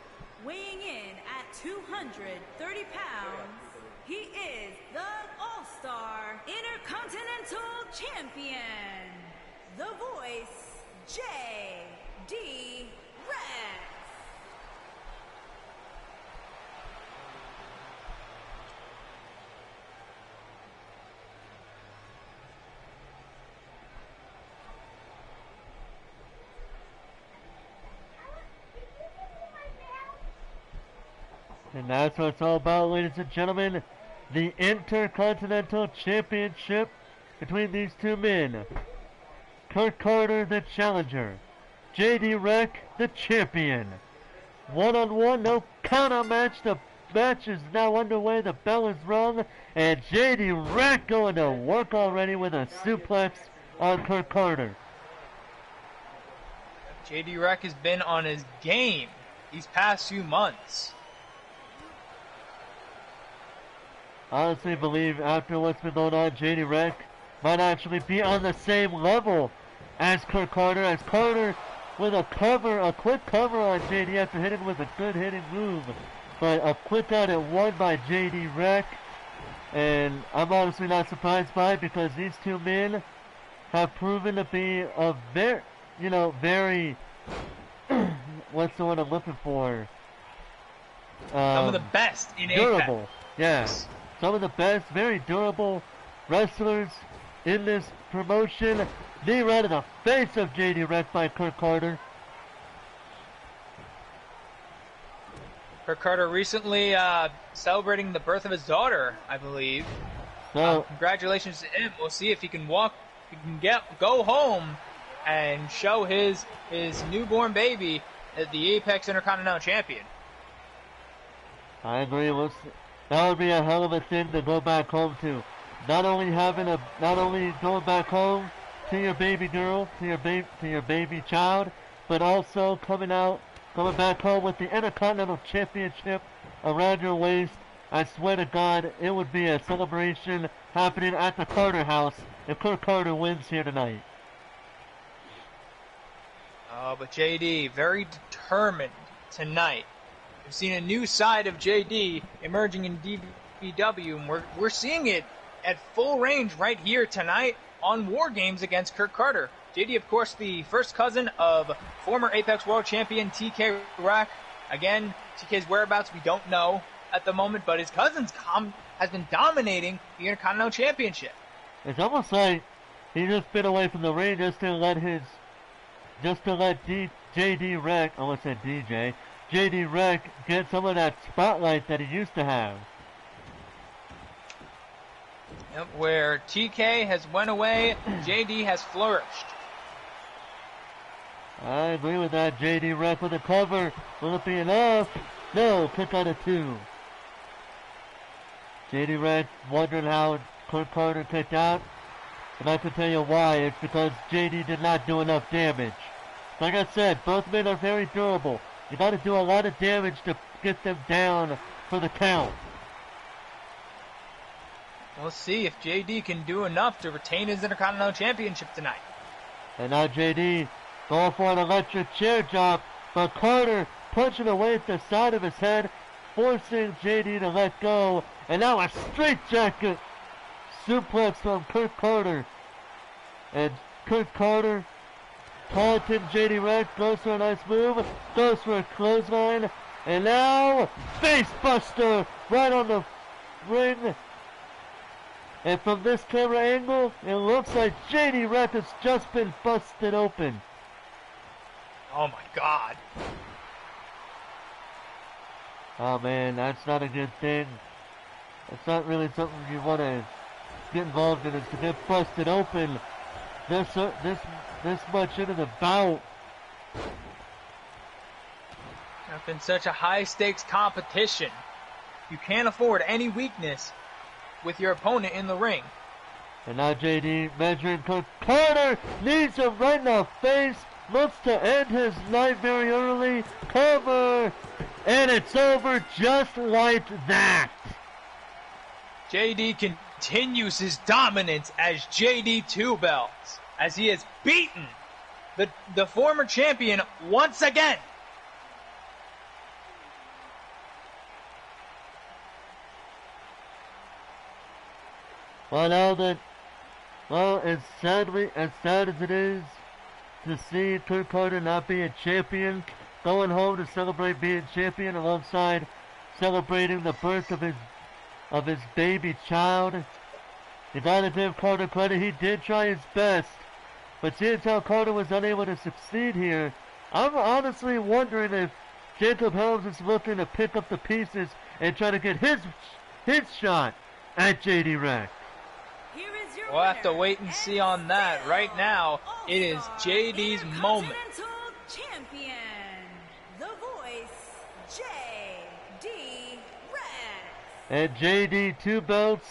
weighing in at 230 pounds, he is the All-Star Intercontinental Champion, The Voice, JD Rex. And that's what it's all about, ladies and gentlemen. The Intercontinental Championship between these two men. Kurt Carter, the challenger. JD Reck, the champion. One-on-one, no count-out match. The match is now underway. The bell is rung. And JD Reck going to work already with a suplex on Kurt Carter. JD Reck has been on his game these past few months. I honestly believe after what's been going on, JD Reck might actually be on the same level as Kurt Carter. As Carter with a quick cover on JD after hitting with a good hitting move. But a quick out at one by JD Reck. And I'm honestly not surprised by it because these two men have proven to be a very, what's the word I'm looking for? Some of the best in durable. Apex. Yes. Some of the best, very durable wrestlers in this promotion. Knee right in the face of JD Reck by Kurt Carter. Kurt Carter recently celebrating the birth of his daughter, I believe. So, congratulations to him. We'll see if he can go home and show his newborn baby as the Apex Intercontinental Champion. I agree. That would be a hell of a thing to go back home to. Not only going back home to your baby girl, to your baby child, but also coming back home with the Intercontinental Championship around your waist. I swear to God, it would be a celebration happening at the Carter house if Kurt Carter wins here tonight. Oh, but JD, very determined tonight. We've seen a new side of JD emerging in DBW, and we're seeing it at full range right here tonight on War Games against Kurt Carter. JD, of course, the first cousin of former Apex World Champion TK Rack. Again, TK's whereabouts we don't know at the moment, but his cousin has been dominating the Intercontinental Championship. It's almost like he's just been away from the ring just to let JD Reck, I almost said DJ, JD Reck get some of that spotlight that he used to have. Yep, where TK has went away, JD has flourished. I agree with that. JD Reck with a cover. Will it be enough? No, kick out of two. JD Reck wondering how Kurt Carter kicked out. And I can tell you why. It's because JD did not do enough damage. Like I said, both men are very durable. You got to do a lot of damage to get them down for the count. We'll see if JD can do enough to retain his Intercontinental Championship tonight. And now JD going for an electric chair drop, but Carter punching away at the side of his head, forcing JD to let go. And now a straight jacket suplex from Kurt Carter. And Kurt Carter taunting JD Reck, goes for a nice move, goes for a clothesline, and now face buster right on the ring. And from this camera angle, it looks like JD Reck has just been busted open. Oh my God. Oh man, that's not a good thing. That's not really something you want to get involved in, is to get busted open this much into the bout. It's been such a high stakes competition. You can't afford any weakness with your opponent in the ring. And now JD measuring Kurt Carter, needs him right in the face, looks to end his night very early, cover, and it's over just like that. JD continues his dominance as JD Two Belts, as he has beaten the former champion once again. Well, as sad as it is to see Kurt Carter not be a champion, going home to celebrate being champion alongside celebrating the birth of his baby child. You gotta give Carter credit, he did try his best, but seeing how Carter was unable to succeed here, I'm honestly wondering if Jacob Helms is looking to pick up the pieces and try to get his shot at JD Rex. Here is your We'll have to winner, wait and see on that. still Right now, it is All-Star JD's moment. Intercontinental Champion, the voice, JD Rex. And JD 2 belts,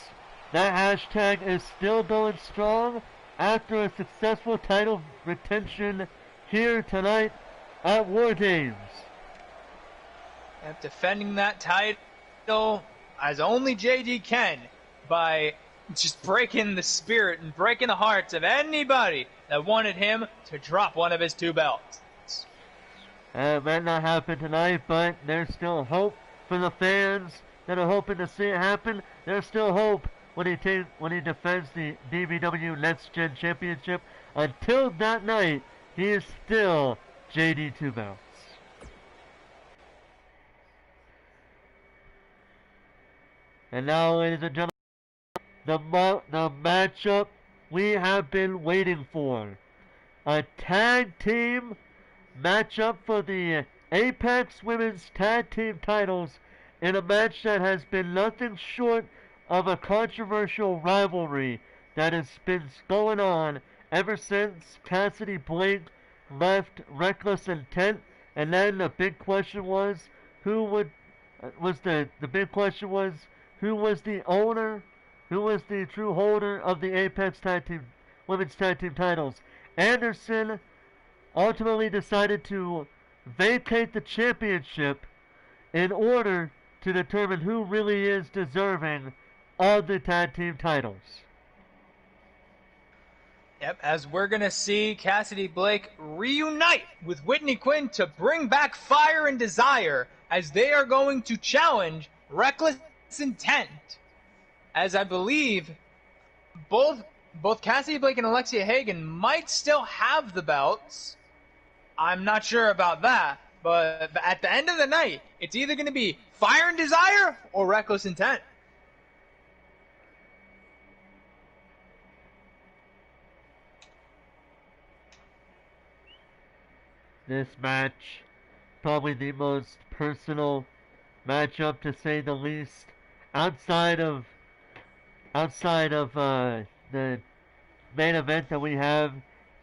that hashtag is still going strong after a successful title retention here tonight at War Games. And defending that title as only JD can by just breaking the spirit and breaking the hearts of anybody that wanted him to drop one of his 2 belts. It might not happen tonight, but there's still hope for the fans that are hoping to see it happen. There's still hope when he defends the DBW Next Gen Championship. Until that night, he is still JD 2 belts. And now, ladies and gentlemen, the matchup we have been waiting for. A tag team matchup for the Apex Women's Tag Team titles in a match that has been nothing short of a controversial rivalry that has been going on ever since Cassidy Blake left Reckless Intent. And then the big question was who was the owner, who was the true holder of the Apex Women's Tag Team titles. Anderson ultimately decided to vacate the championship in order to determine who really is deserving of the tag team titles. Yep, as we're going to see Cassidy Blake reunite with Whitney Quinn to bring back Fire and Desire as they are going to challenge Reckless Intent. As I believe both Cassidy Blake and Alexia Hagen might still have the belts. I'm not sure about that, but at the end of the night, it's either going to be Fire and Desire or Reckless Intent. This match, probably the most personal matchup to say the least, outside of the main event that we have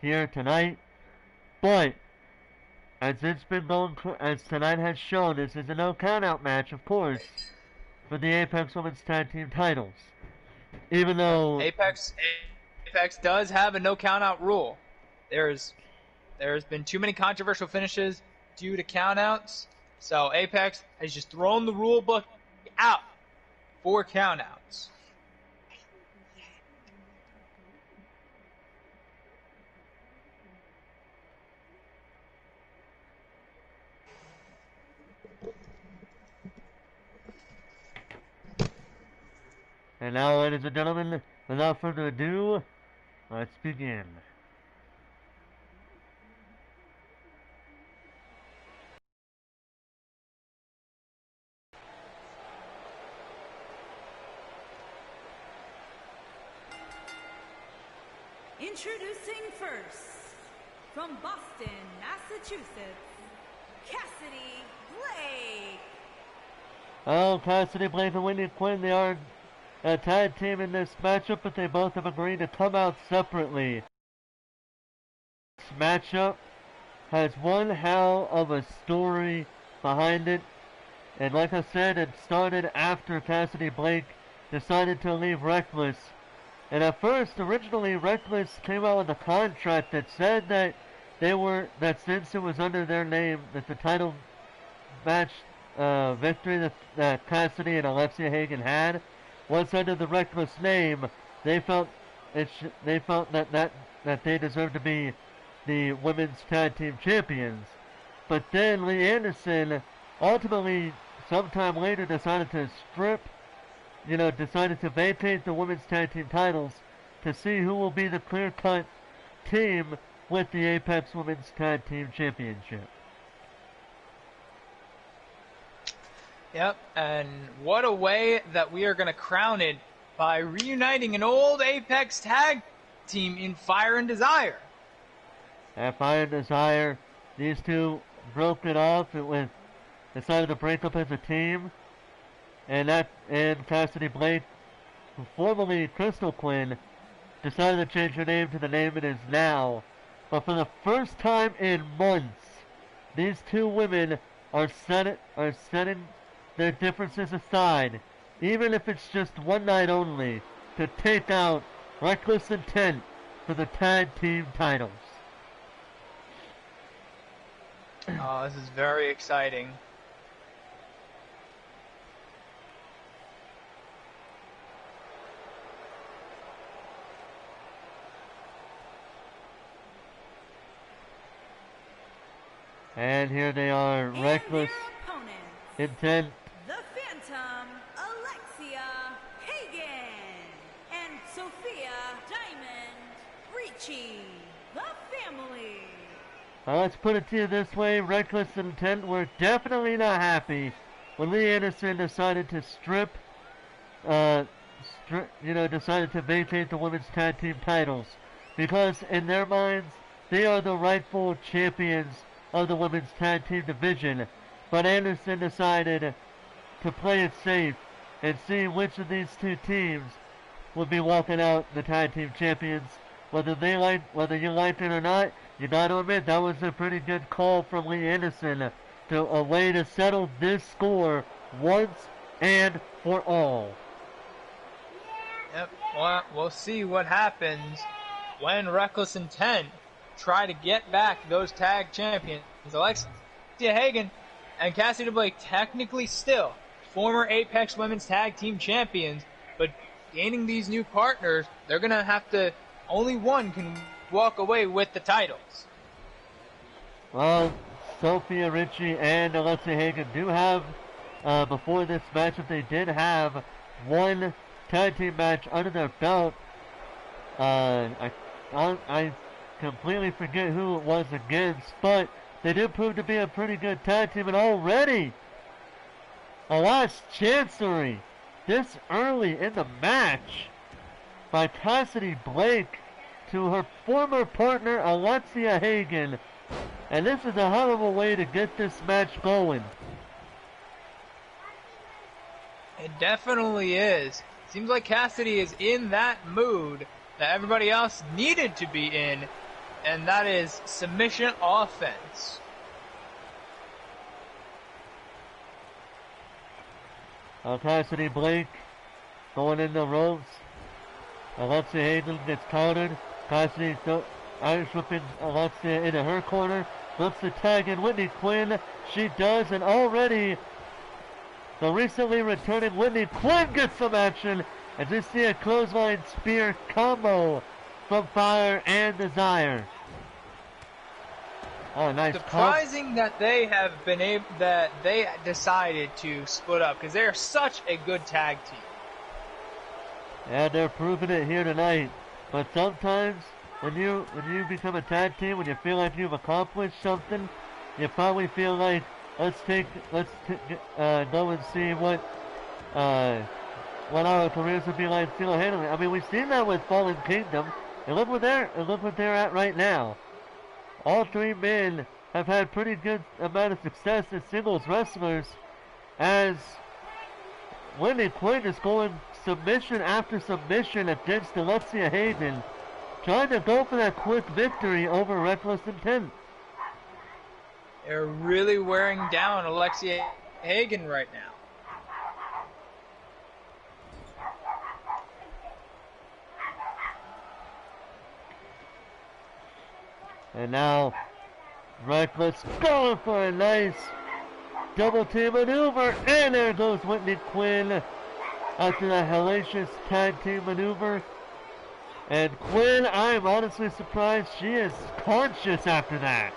here tonight. But as tonight has shown, this is a no count-out match, of course, for the Apex Women's Tag Team titles. Even though Apex does have a no count-out rule. There's been too many controversial finishes due to countouts, so Apex has just thrown the rule book out for countouts. And now, ladies and gentlemen, without further ado, let's begin. Introducing first, from Boston, Massachusetts, Cassidy Blake. Oh, Cassidy Blake and Whitney Quinn, they are a tag team in this matchup, but they both have agreed to come out separately. This matchup has one hell of a story behind it, and like I said, it started after Cassidy Blake decided to leave Reckless. And at first, originally, Reckless came out with a contract that said that since it was under their name, that the title match victory that Cassidy and Alexia Hagen had was under the Reckless name. They felt that they deserved to be the women's tag team champions. But then Lee Anderson ultimately, sometime later, decided to vacate the women's tag team titles to see who will be the clear-cut team with the Apex Women's Tag Team Championship. Yep, and what a way that we are going to crown it by reuniting an old Apex tag team in Fire and Desire. At Fire and Desire, these two broke it off and decided to break up as a team. And Cassidy Blake, formerly Crystal Quinn, decided to change her name to the name it is now. But for the first time in months, these two women are setting their differences aside, even if it's just one night only, to take out Reckless Intent for the tag team titles. Oh, this is very exciting. And here they are, And Reckless their opponents, Intent. the Phantom, Alexia Hagen, and Sophia Diamond Ricci, the family. Let's put it to you this way, Reckless Intent were definitely not happy when Lee Anderson decided to decided to vacate the women's tag team titles. Because in their minds, they are the rightful champions of the women's tag team division. But Anderson decided to play it safe and see which of these two teams would be walking out the tag team champions. Whether you liked it or not, you gotta admit that was a pretty good call from Lee Anderson to a way to settle this score once and for all. Yep, well, we'll see what happens when Reckless Intent try to get back those tag champions. Alexia Hagen and Cassidy Blake, technically still former Apex Women's Tag Team Champions, but gaining these new partners, they're going to have to, only one can walk away with the titles. Well, Sophia Ricci and Alexia Hagen do have, before this matchup, they did have one tag team match under their belt. I completely forget who it was against, but they did prove to be a pretty good tag team, and already a last chancery this early in the match by Cassidy Blake to her former partner Alexia Hagen, and this is a hell of a way to get this match going. It definitely is. Seems like Cassidy is in that mood that everybody else needed to be in, and that is submission offense. Cassidy Blake going in the ropes. Alexia Hagen gets countered. Cassidy Irish whipping Alexia into her corner. Looks to tag in Whitney Quinn. She does, and already the recently returning Whitney Quinn gets some action as we see a clothesline spear combo from Fire and Desire. Oh, nice. Surprising that they have been able, that they decided to split up, because they are such a good tag team. Yeah, they're proving it here tonight. But sometimes when you become a tag team, when you feel like you've accomplished something, you probably feel like let's go and see what our careers would be like single-handedly. I mean, we've seen that with Fallen Kingdom, and look what they're at right now. All three men have had pretty good amount of success as singles wrestlers, as Whitney Quinn is going submission after submission against Alexia Hagen, trying to go for that quick victory over Reckless Intent. They're really wearing down Alexia Hagen right now. And now, Reckless going for a nice double team maneuver, and there goes Whitney Quinn after that hellacious tag team maneuver. And Quinn, I'm honestly surprised she is conscious after that.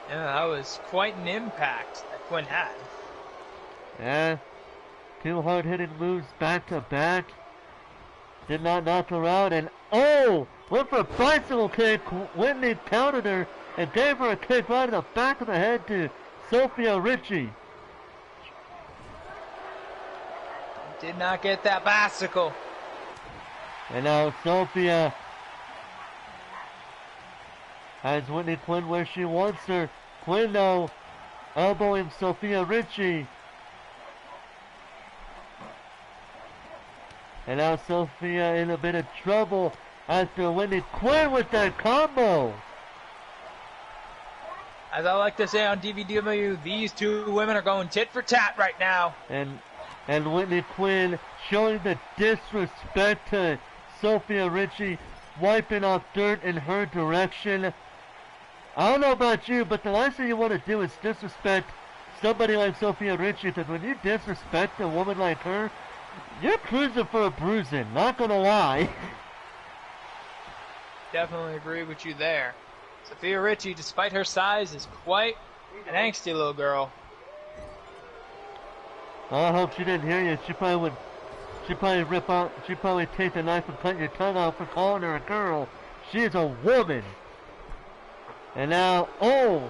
Yeah, that was quite an impact that Quinn had. Yeah, two hard-hitting moves back to back. Did not knock her out, and Oh, went for a bicycle kick. Whitney countered her and gave her a kick right in the back of the head to Sophia Richie. Did not get that bicycle. And now Sophia has Whitney Quinn where she wants her. Quinn, though, elbowing Sophia Richie. And now Sophia in a bit of trouble after Whitney Quinn with that combo. As I like to say on DVW, these two women are going tit for tat right now. And Whitney Quinn showing the disrespect to Sophia Richie, wiping off dirt in her direction. I don't know about you, but the last thing you want to do is disrespect somebody like Sophia Richie, because when you disrespect a woman like her, you're cruising for a bruising, not gonna lie. Definitely agree with you there. Sophia Richie, despite her size, is quite an angsty little girl. I hope she didn't hear you. She'd probably take the knife and cut your tongue out for calling her a girl. She is a woman. And now, oh!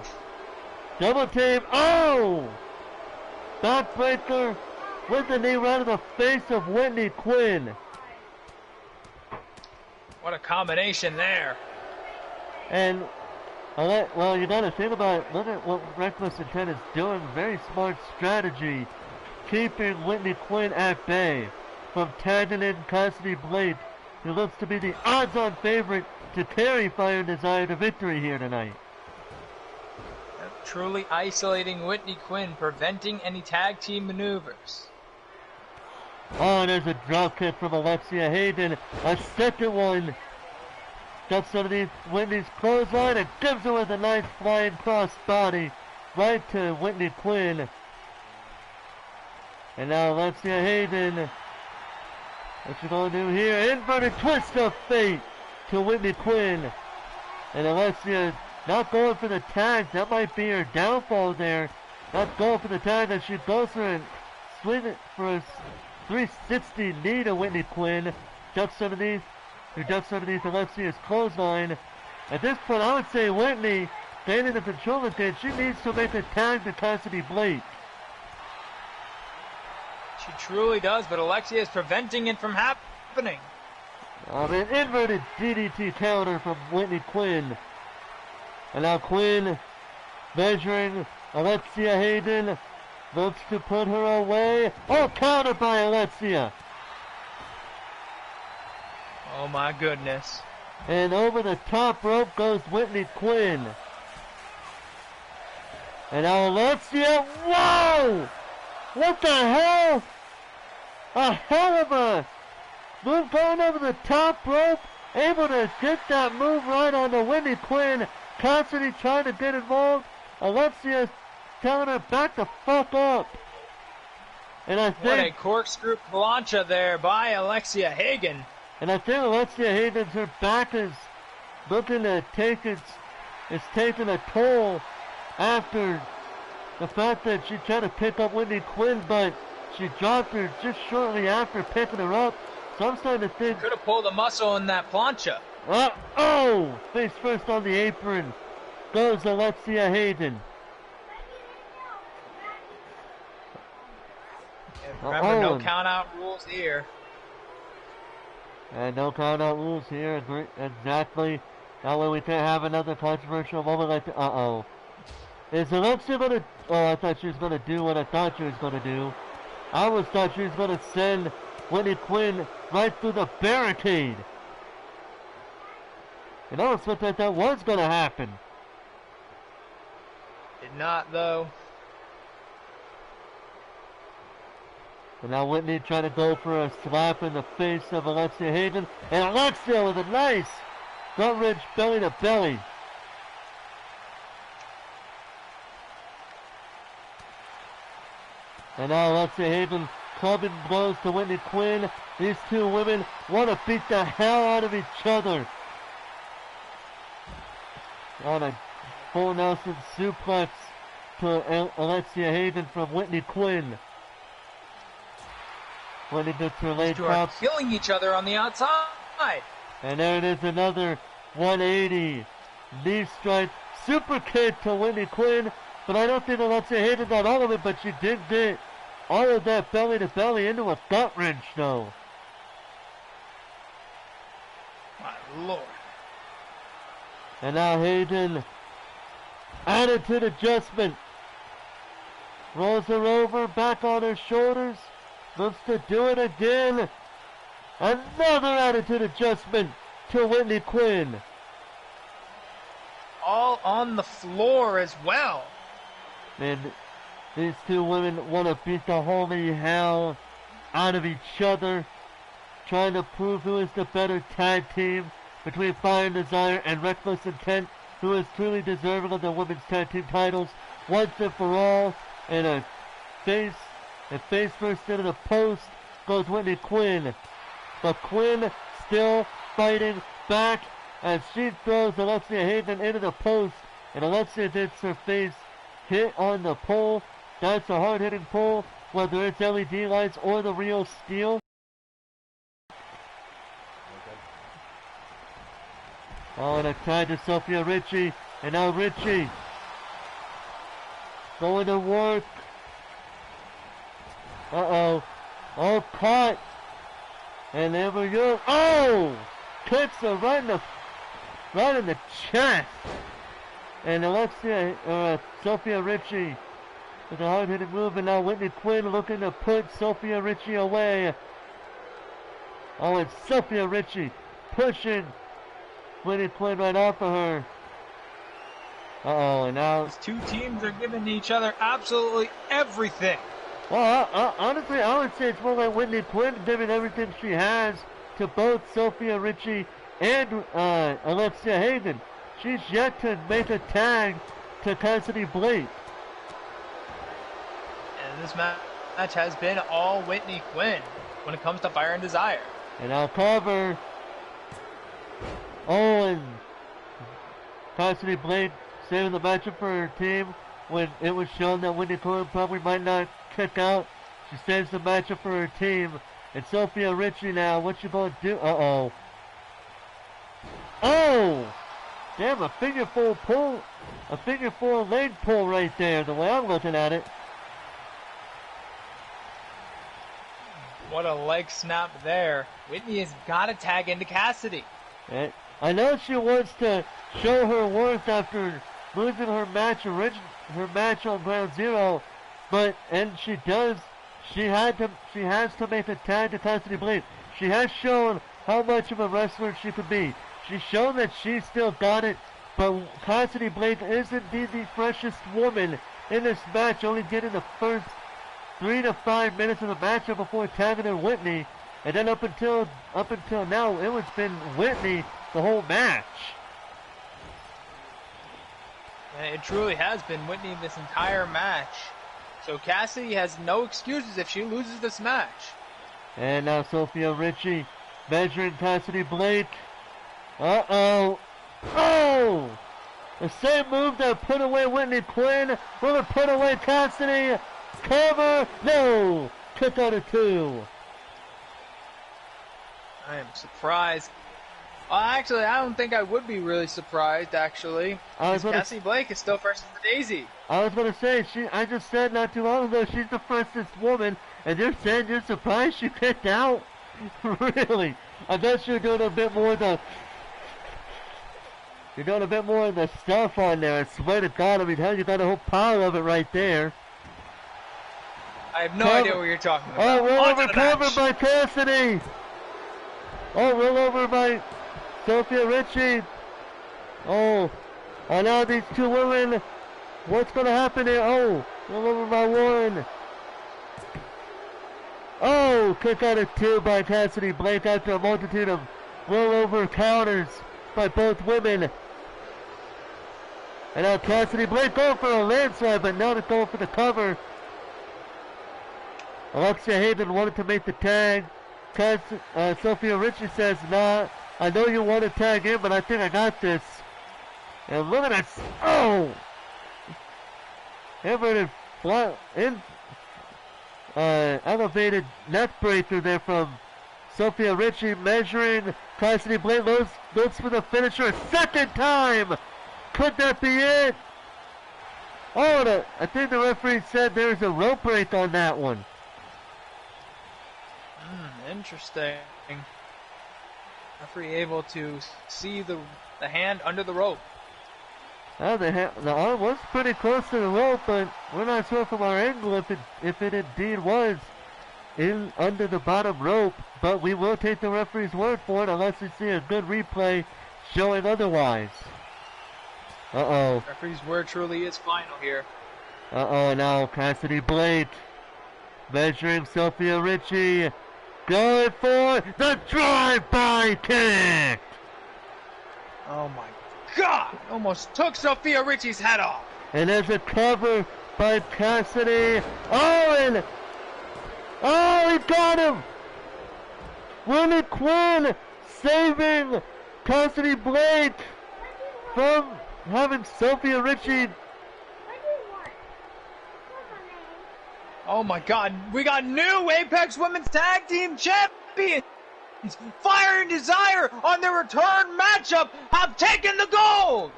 Double team, oh! Backbreaker with the knee right in the face of Whitney Quinn. What a combination there. And, well, you gotta think about it. Look at what Reckless Intent is doing. Very smart strategy. Keeping Whitney Quinn at bay from tagging in Cassidy Blake, who looks to be the odds-on favorite to carry Fire and Desire to victory here tonight. Truly isolating Whitney Quinn, preventing any tag team maneuvers. Oh, there's a drop kick from Alexia Hayden. A second one. Ducks underneath Whitney's clothesline and gives her with a nice flying cross body right to Whitney Quinn. And now Alexia Hayden. What's she gonna do here? Inverted twist of fate to Whitney Quinn. And Alexia not going for the tag. That might be her downfall there. Not going for the tag as she goes for and swing it for a 360 knee to Whitney Quinn. Ducks underneath Alexia's clothesline. At this point, I would say Whitney, gaining the control of it, she needs to make a tag to Cassidy Blake. She truly does, but Alexia is preventing it from happening. An inverted DDT counter from Whitney Quinn. And now Quinn measuring Alexia Hayden. Looks to put her away. Oh, countered by Alexia. Oh my goodness. And over the top rope goes Whitney Quinn. And now Alexia, whoa! What the hell? A hell of a move going over the top rope. Able to get that move right on the Whitney Quinn. Cassidy trying to get involved. Alexia telling her back the fuck up. And I think what a corkscrew plancha there by Alexia Hagen. And I think Alexia Hayden's her back is looking to take it's taking a toll after the fact that she tried to pick up Whitney Quinn, but she dropped her just shortly after picking her up. So I'm starting to think could have pulled a muscle in that plancha. Oh! Face first on the apron goes Alexia Hayden. Remember, no count-out rules here. And no count-out rules here. Exactly. That way we can't have another controversial moment like the... Uh-oh. Is Alexia going to... Oh, I thought she was going to do what I thought she was going to do. I always thought she was going to send Whitney Quinn right through the barricade. And I almost looked like that was going to happen. Did not, though. And now Whitney trying to go for a slap in the face of Alexia Hayden. And Alexia with a nice gut wrench belly to belly. And now Alexia Hayden clubbing blows to Whitney Quinn. These two women want to beat the hell out of each other. On a full Nelson suplex to Alexia Hayden from Whitney Quinn. Whitney gets her leg These two are drops. killing each other on the outside. And there it is, another 180 knee strike. Super kick to Whitney Quinn. But I don't think Alexia Hayden got all of it, but she did get all of that belly to belly into a gut wrench though. My Lord. And now Hayden, attitude adjustment. Rolls her over, back on her shoulders. Looks to do it again. Another attitude adjustment to Whitney Quinn. All on the floor as well. And these two women want to beat the holy hell out of each other, trying to prove who is the better tag team between Fire and Desire and Reckless Intent, who is truly deserving of the women's tag team titles once and for all. And a face first into the post goes Whitney Quinn. But Quinn still fighting back as she throws Alexia Hayden into the post, and Alexia gets her face hit on the pole. That's a hard-hitting pole, whether it's LED lights or the real steel. Oh, and a tag to Sophia Richie, and now Richie going to work. Uh-oh. Oh, caught. And there we go. Oh! Kicks her right in the chest. And Sophia Richie with a hard-hitting move, and now Whitney Quinn looking to put Sophia Richie away. Oh, and Sophia Richie pushing Whitney Quinn right off of her. Uh-oh, and now... These two teams are giving each other absolutely everything. Well, honestly, I would say it's more like Whitney Quinn giving everything she has to both Sophia Richie and Alexia Hayden. She's yet to make a tag to Cassidy Blake. And this match has been all Whitney Quinn when it comes to Fire and Desire. And I'll cover. Oh, and Cassidy Blake saving the matchup for her team when it was shown that Whitney Quinn probably might not kick out. She saves the matchup for her team. And Sophia Richie now, what you gonna do? Uh-oh. Oh! Damn, a figure four pull. A figure four leg pull right there, the way I'm looking at it. What a leg snap there. Whitney has got to tag into Cassidy. And I know she wants to show her worth after losing her match on Ground Zero, and she does. She has to make a tag to Cassidy Blake. She has shown how much of a wrestler she could be. She's shown that she's still got it, but Cassidy Blake is indeed the freshest woman in this match, only getting the first 3 to 5 minutes of the matchup before tagging in Whitney, and then up until now, it was been Whitney the whole match. And it truly has been Whitney this entire match. So Cassidy has no excuses if she loses this match. And now Sophia Richie measuring Cassidy Blake. Uh-oh. Oh! The same move that put away Whitney Quinn. Will it put away Cassidy? Cover? No! Kick out of 2. I am surprised. Actually, I don't think I would be really surprised, actually. Cassidy Blake is still first in the Daisy. I was going to say, I just said not too long ago, she's the freshest woman, and you're saying you're surprised she kicked out? Really? I guess you're doing a bit more of the... You're doing a bit more of the stuff on there. I swear to God, I mean, hell, you got a whole pile of it right there. I have no idea what you're talking about. Oh, roll over cover by Cassidy. Oh, roll over by Sophia Richie. Oh, and now these two women. What's going to happen here? Oh, roll over by one. Oh, kick out of 2 by Cassidy Blake after a multitude of rollover counters by both women. And now Cassidy Blake going for a landslide, but now they're going for the cover. Alexia Hayden wanted to make the tag. Sophia Richie says, nah, I know you want to tag in, but I think I got this. And look at this. Oh! Elevated neck breaker there from Sophia Richie measuring. Cassidy Blade looks for the finisher a second time. Could that be it? Oh, I think the referee said there's a rope break on that one. Interesting. Referee able to see the hand under the rope. Well, the arm was pretty close to the rope, but we're not sure from our angle if it indeed was under the bottom rope. But we will take the referee's word for it unless we see a good replay showing otherwise. Uh-oh. Referee's word truly is final here. Uh-oh, now Cassidy Blade measuring Sophia Richie. Going for the drive-by kick! Oh my God! Almost took Sophia Richie's head off. And there's a cover by Cassidy. Oh, he got him! Willie Quinn saving Cassidy Blade from having Sophia Richie. Oh my God, we got new Apex Women's Tag Team Champions! Fire and Desire on their return matchup have taken the gold!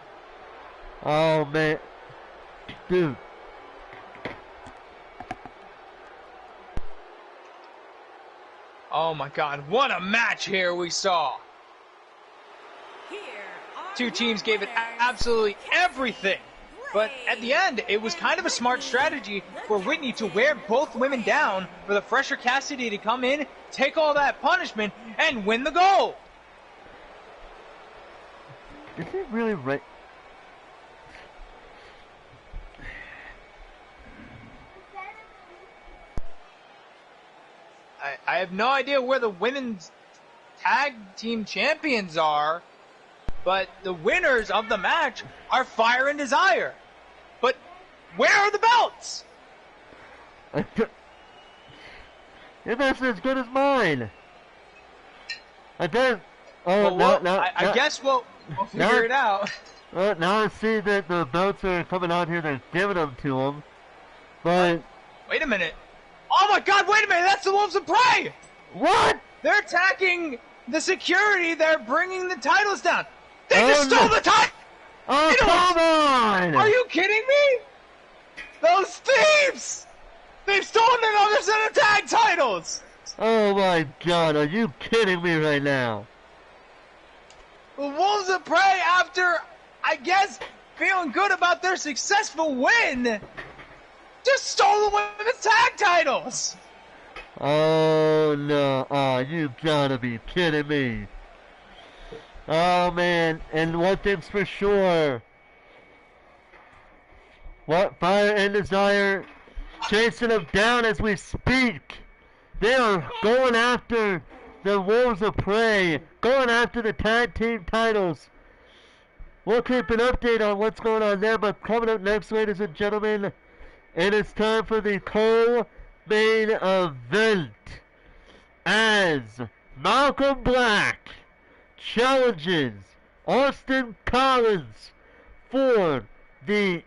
Oh man. Dude. Oh my God, what a match here we saw! Here are Two teams your gave it winners, absolutely Cassidy everything. But at the end, it was kind of a smart strategy for Whitney to wear both women down for the fresher Cassidy to come in, take all that punishment, and win the gold. Is it really right? I have no idea where the women's tag team champions are, but the winners of the match are Fire and Desire. But where are the belts? Your best is as good as mine. I don't. Oh, Well, no. I guess we'll figure it out. Now I see that the belts are coming out here. They're giving them to them. But Wait a minute. Oh my God, wait a minute. That's the Wolves of Prey. what? They're attacking the security. They're bringing the titles down. They just no. stole the title. Oh, come on! Are you kidding me? Those thieves! They've stolen another set of tag titles! Oh my God! Are you kidding me right now? The Wolves of Prey, after, I guess, feeling good about their successful win, just stole the women's tag titles! Oh no! Oh, you gotta be kidding me! Oh man! And one thing's for sure. What Fire and Desire chasing them down as we speak. They are going after the Wolves of Prey, going after the tag team titles. We'll keep an update on what's going on there, but coming up next, ladies and gentlemen, it is time for the co-main event as Malcolm Black challenges Austin Collins for the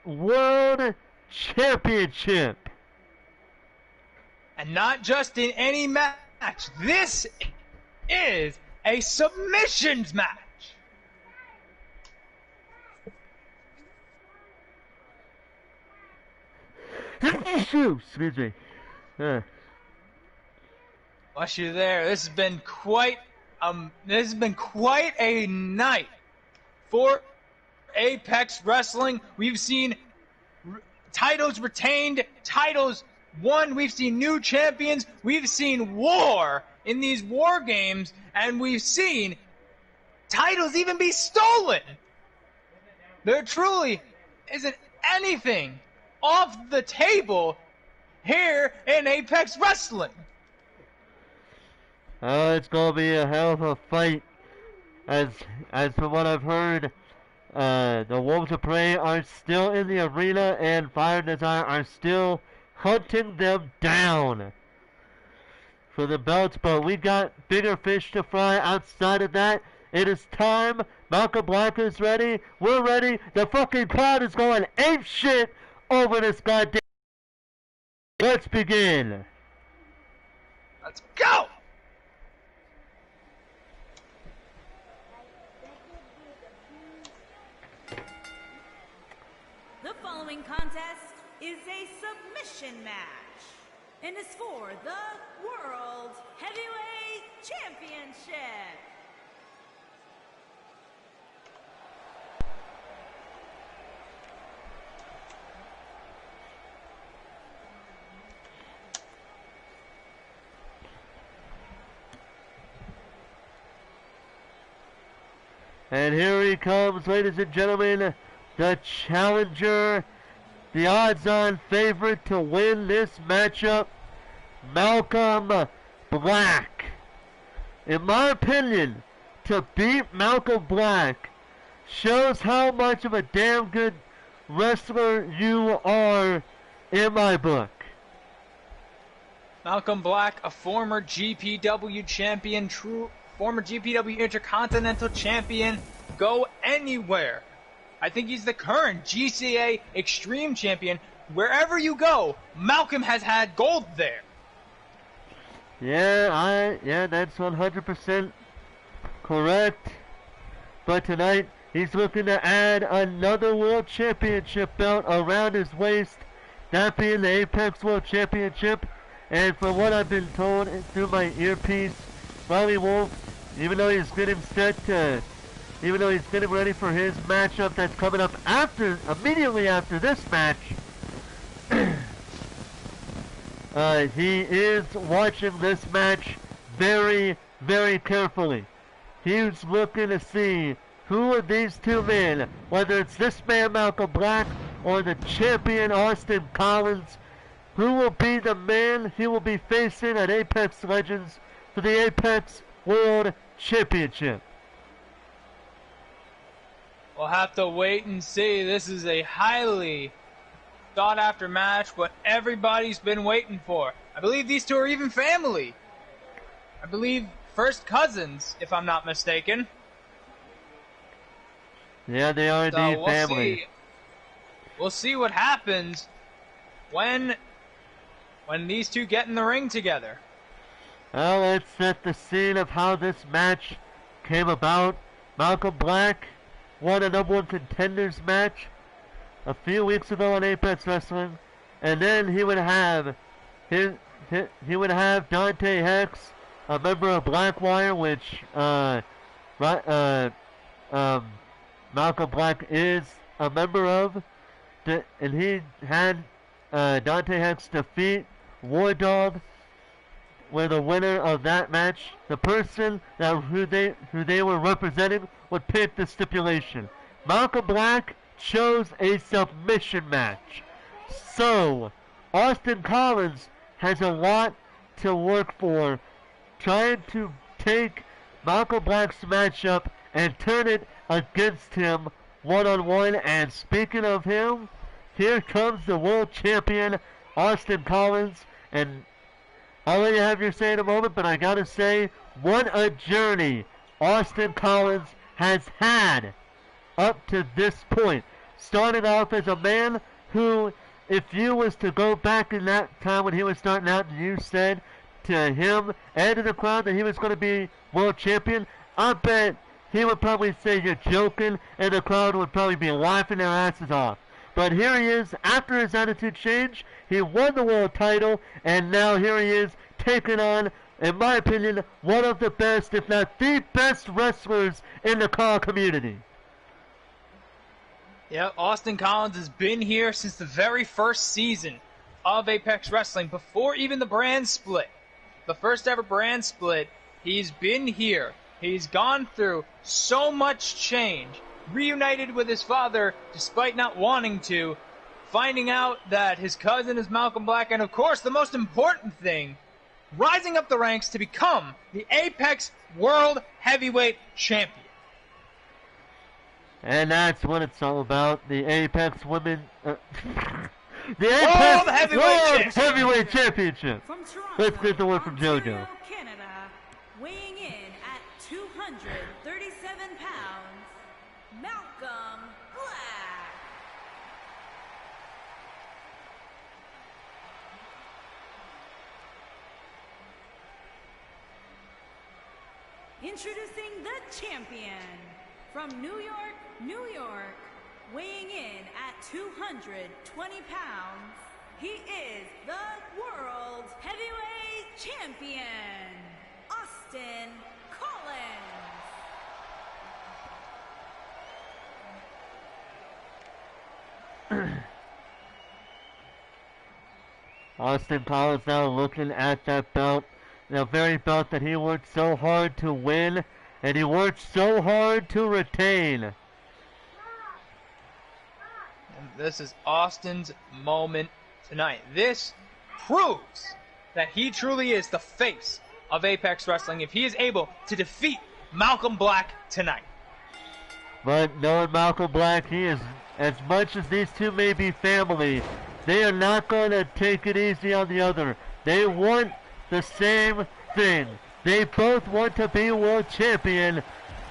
World Championship. And not just in any match. This is a submissions match. Excuse me. Bless you there. This has been quite a night for Apex Wrestling. We've seen titles retained, titles won. We've seen new champions. We've seen war in these war games, and we've seen titles even be stolen. There truly isn't anything off the table here in Apex Wrestling. Oh, it's gonna be a hell of a fight. As from what I've heard, the Wolves of Prey are still in the arena, and Fire and Desire are still hunting them down for the belts. But we got bigger fish to fry outside of that. It is time. Malcolm Black is ready. We're ready. The fucking crowd is going ape shit over this goddamn. Let's begin. Let's go! The following contest is a submission match and is for the World Heavyweight Championship. And here he comes, ladies and gentlemen, the challenger, the odds-on favorite to win this matchup, Malcolm Black. In my opinion, to beat Malcolm Black shows how much of a damn good wrestler you are in my book. Malcolm Black, a former GPW champion, former GPW Intercontinental Champion, go anywhere. I think he's the current GCA Extreme Champion. Wherever you go, Malcolm has had gold there. Yeah, that's 100% correct. But tonight, he's looking to add another World Championship belt around his waist, that being the Apex World Championship. And from what I've been told through my earpiece, Riley Wolf, even though he's getting ready for his matchup that's coming up immediately after this match, he is watching this match very, very carefully. He's looking to see who of these two men, whether it's this man Malcolm Black or the champion Austin Collins, who will be the man he will be facing at Apex Legends for the Apex World Championship. We'll have to wait and see. This is a highly sought after match, what everybody's been waiting for. I believe these two are even family. I believe first cousins, if I'm not mistaken. Yeah, they are indeed family. We'll see what happens when these two get in the ring together. Well, let's set the scene of how this match came about. Malcolm Black won a number one contenders match a few weeks ago on Apex Wrestling, and then he would have Dante Hex, a member of Blackwire, which Malcolm Black is a member of, and he had Dante Hex defeat War Dog, where the winner of that match, the person who they were representing, would pick the stipulation. Malcolm Black chose a submission match. So, Austin Collins has a lot to work for, trying to take Malcolm Black's matchup and turn it against him one-on-one. And speaking of him, here comes the world champion, Austin Collins. And I'll let you have your say in a moment, but I gotta say, what a journey Austin Collins has had up to this point. Started off as a man who, if you was to go back in that time when he was starting out and you said to him and to the crowd that he was going to be world champion, I bet he would probably say you're joking, and the crowd would probably be laughing their asses off. But here he is, after his attitude change, he won the world title, and now here he is taking on, in my opinion, one of the best, if not the best wrestlers in the car community. Yeah, Austin Collins has been here since the very first season of Apex Wrestling, before even the brand split. The first ever brand split, he's been here. He's gone through so much change, reunited with his father despite not wanting to, finding out that his cousin is Malcolm Black, and of course the most important thing, rising up the ranks to become the Apex World Heavyweight Champion. And that's what it's all about, the Apex Women... the Apex World Heavyweight Championship! From Toronto, Let's get the word from Ontario, JoJo. Canada, weighing in at 237 pounds, Malcolm Black. Introducing the champion from New York, New York, weighing in at 237 120 pounds, he is the World Heavyweight Champion, Austin Collins. Austin Collins now looking at that belt, the very belt that he worked so hard to win, and he worked so hard to retain. And this is Austin's moment tonight. This proves that he truly is the face of Apex Wrestling if he is able to defeat Malcolm Black tonight. But knowing Malcolm Black, he is, as much as these two may be family, they are not going to take it easy on the other. They want the same thing. They both want to be world champion.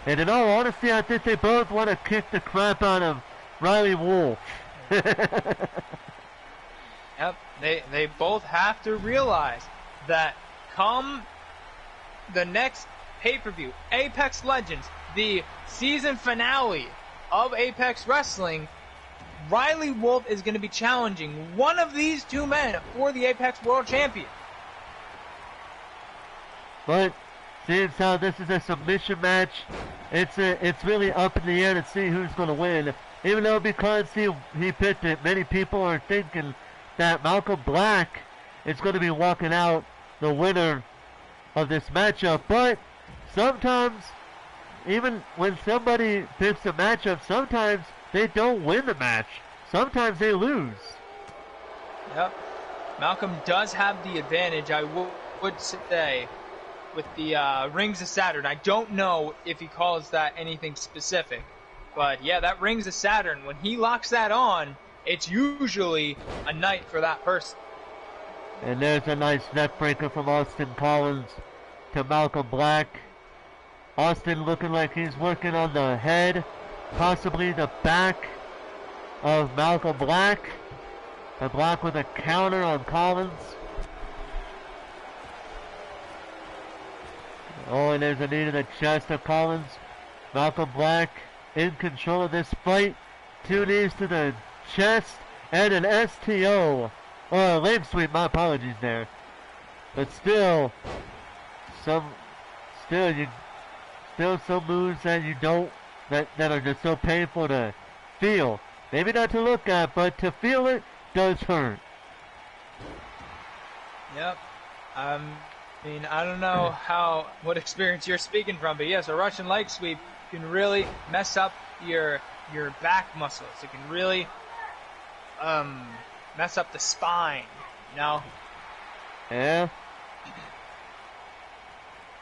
And in all honesty, I think they both want to kick the crap out of Riley Wolf. Yep, they both have to realize that come the next pay-per-view, Apex Legends, the season finale of Apex Wrestling, Riley Wolf is going to be challenging one of these two men for the Apex World Champion. But seeing how this is a submission match, it's really up in the air to see who's going to win. Even though because he picked it, many people are thinking that Malcolm Black is going to be walking out the winner of this matchup. But sometimes, even when somebody picks a matchup, sometimes they don't win the match. Sometimes they lose. Yep. Malcolm does have the advantage, I would say, with the Rings of Saturn. I don't know if he calls that anything specific. But yeah, that Rings of Saturn, when he locks that on, it's usually a night for that person. And there's a nice neck breaker from Austin Collins to Malcolm Black. Austin looking like he's working on the head, possibly the back of Malcolm Black. And Black with a counter on Collins. Oh, and there's a knee to the chest of Collins. Malcolm Black in control of this fight. 2 knees to the chest and an STO. Or a leg sweep, my apologies there. But still some moves that you don't, that are just so painful to feel. Maybe not to look at, but to feel it does hurt. Yep. I mean, I don't know what experience you're speaking from, but yes, a Russian leg sweep can really mess up your back muscles. It can really mess up the spine, you know? Yeah.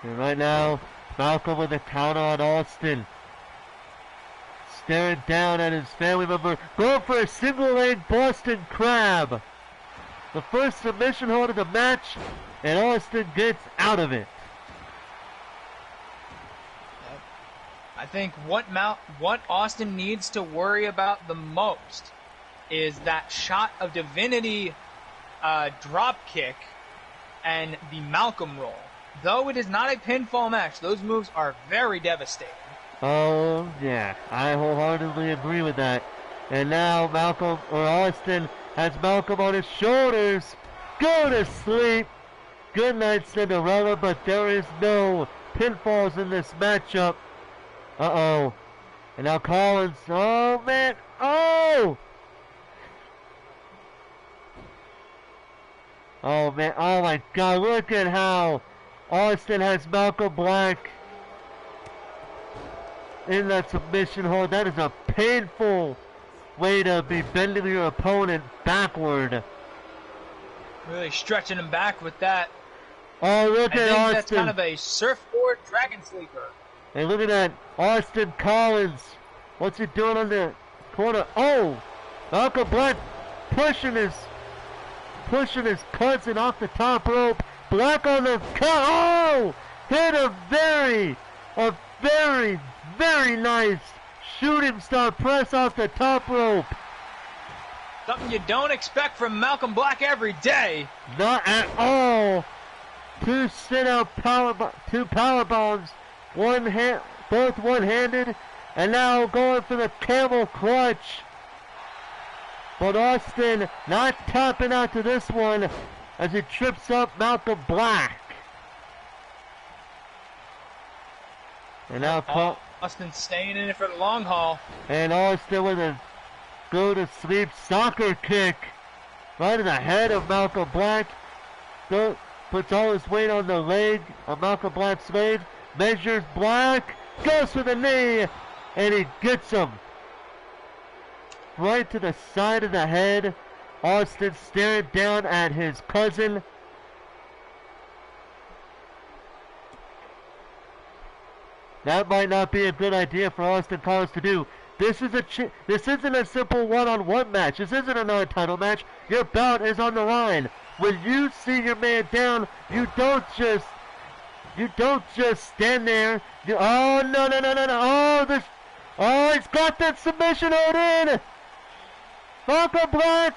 And right now, Malcolm with a counter on Austin. Staring down at his family member. Going for a single leg Boston Crab. The first submission hold of the match, and Austin gets out of it. I think what Austin needs to worry about the most is that shot of Divinity drop kick and the Malcolm roll. Though it is not a pinfall match, those moves are very devastating. Oh, yeah. I wholeheartedly agree with that. And now Austin has Malcolm on his shoulders. Go to sleep. Good night, Cinderella, but there is no pinfalls in this matchup. Uh-oh. And now Collins. Oh, man. Oh! Oh, man. Oh, my God. Look at how Austin has Malcolm Black in that submission hold. That is a painful way to be bending your opponent backward. Really stretching him back with that. Oh, look at Austin. I think that's kind of a surfboard dragon sleeper. Hey, look at that. Austin Collins. What's he doing on the corner? Oh! Malcolm Black pushing his cousin off the top rope. Black on the count. Oh! Hit a very, very nice shooting star press off the top rope. Something you don't expect from Malcolm Black every day. Not at all. 2 sit-out power bombs. Both one-handed. And now going for the camel clutch. But Austin not tapping out to this one as he trips up Malcolm Black. And now Austin staying in it for the long haul. And Austin with a go-to-sleep soccer kick right in the head of Malcolm Black. Puts all his weight on the leg of Malcolm Black's leg. Measures Black. Goes for the knee. And he gets him right to the side of the head. Austin staring down at his cousin. That might not be a good idea for Austin Collins to do. This isn't a simple one-on-one match. This isn't a non-title match. Your belt is on the line. When you see your man down, you don't just stand there. Oh no! Oh, he's got that submission hold in. Malcolm Black,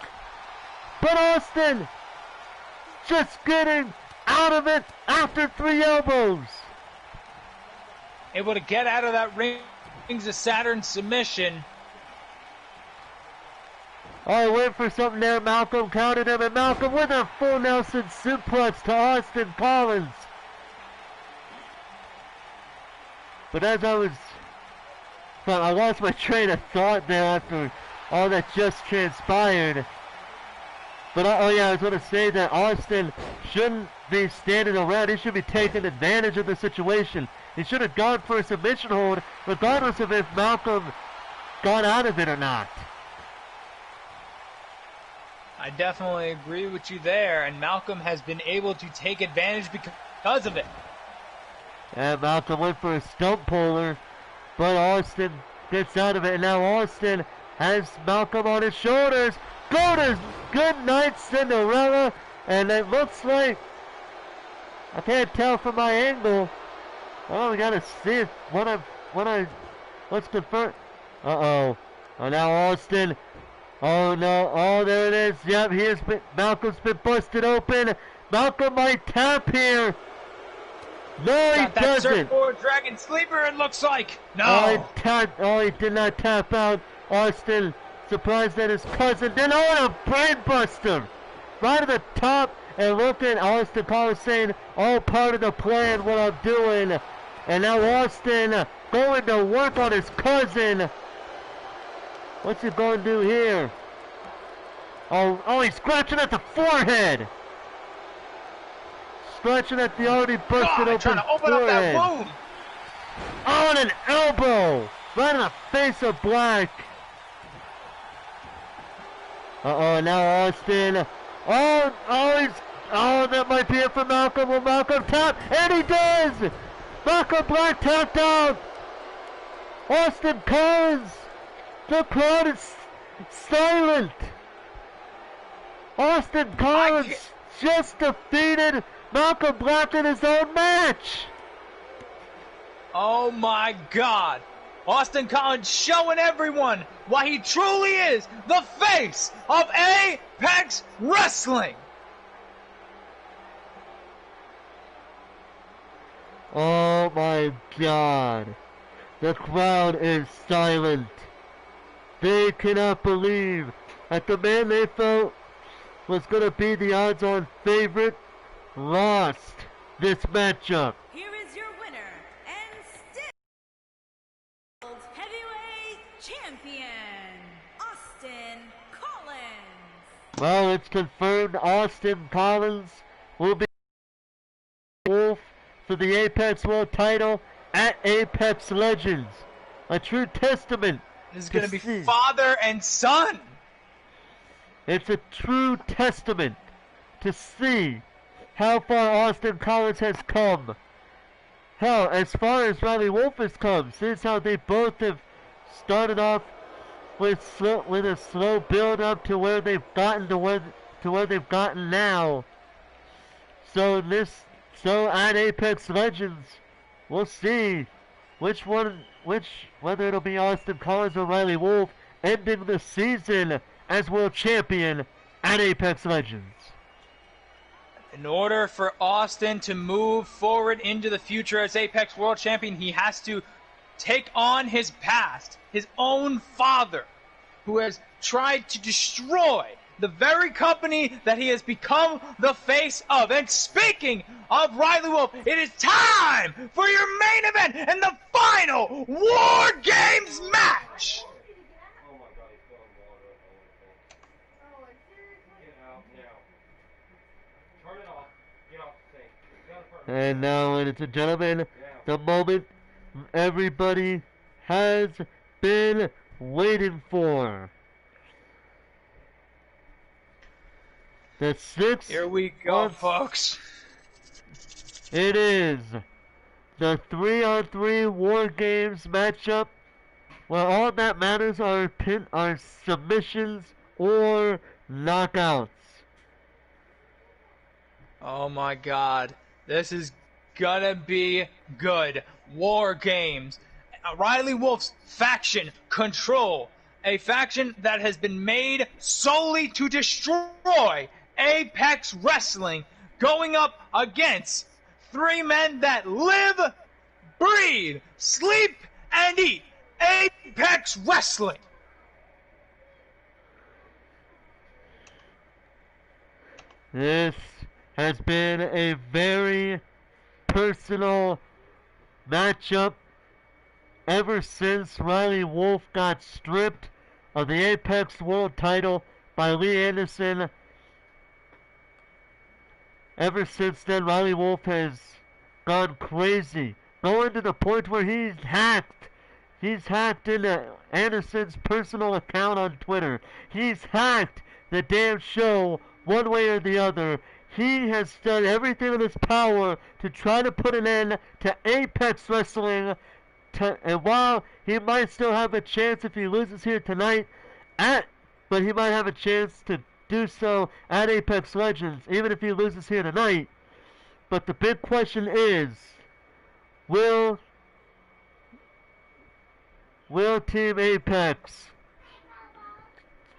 but Austin just getting out of it after 3 elbows. Able to get out of that Rings of Saturn submission. Oh, went for something there. Malcolm counted him, and Malcolm with a full Nelson suplex to Austin Collins. But as I lost my train of thought there after all that just transpired. But I was going to say that Austin shouldn't be standing around. He should be taking advantage of the situation. He should have gone for a submission hold, regardless of if Malcolm got out of it or not. I definitely agree with you there, and Malcolm has been able to take advantage because of it. And Malcolm went for a stump puller, but Austin gets out of it, and now Austin has Malcolm on his shoulders. Good night, Cinderella, and it looks like, I can't tell from my angle. Oh, we gotta see if let's confirm. Uh-oh. Oh, now Austin. Oh, no. Oh, there it is. Yep, Malcolm's been busted open. Malcolm might tap here. No, he doesn't. Surfboard Dragon Sleeper, it looks like. No. He did not tap out. Austin, surprised that his cousin did. Oh, a brain buster. Right at the top. And look at Austin Collins saying, all part of the plan, what I'm doing. And now Austin going to work on his cousin. What's he going to do here? Oh, he's scratching at the forehead. Scratching at the already busted open trying to open forehead. Up that wound. Oh, and an elbow. Right in the face of Black. Uh-oh, now Austin. Oh, that might be it for Malcolm. Will Malcolm tap? And he does! Malcolm Black tapped out! Austin Collins! The crowd is silent! Austin Collins just defeated Malcolm Black in his own match! Oh my God! Austin Collins showing everyone why he truly is the face of Apex Wrestling! Oh my God. The crowd is silent. They cannot believe that the man they felt was going to be the odds-on favorite lost this matchup. Here is your winner and still heavyweight champion, Austin Collins. Well, it's confirmed Austin Collins will be Wolf for the Apex World title at Apex Legends. A true testament. This is going to be father and son. It's a true testament to see how far Austin Collins has come. Hell, as far as Riley Wolf has come, since how they both have started off with a slow build up to where they've gotten to where they've gotten now. So at Apex Legends, we'll see whether it'll be Austin Collins or Riley Wolf ending the season as world champion at Apex Legends. In order for Austin to move forward into the future as Apex World Champion, he has to take on his past, his own father, who has tried to destroy the very company that he has become the face of. And speaking of Riley Wolf, it is time for your main event and the final War Games match. Oh my god, he's filling water up all the thing. Get out now. Turn it off. Get off the sink. Get out in front of me. And now, ladies and gentlemen, the moment everybody has been waiting for. The sixth. Here we go, folks. It is the 3-on-3 War Games matchup where all that matters are submissions or knockouts. Oh my god. This is gonna be good. War Games. Riley Wolf's faction, Control. A faction that has been made solely to destroy Apex Wrestling, going up against three men that live, breathe, sleep, and eat Apex Wrestling. This has been a very personal matchup ever since Riley Wolf got stripped of the Apex World title by Lee Anderson. Ever since then, Riley Wolf has gone crazy, going to the point where he's hacked. He's hacked into Anderson's personal account on Twitter. He's hacked the damn show one way or the other. He has done everything in his power to try to put an end to Apex Wrestling. And while he might still have a chance if he loses here tonight, but he might have a chance to do so at Apex Legends, even if he loses here tonight. But the big question is, will Team Apex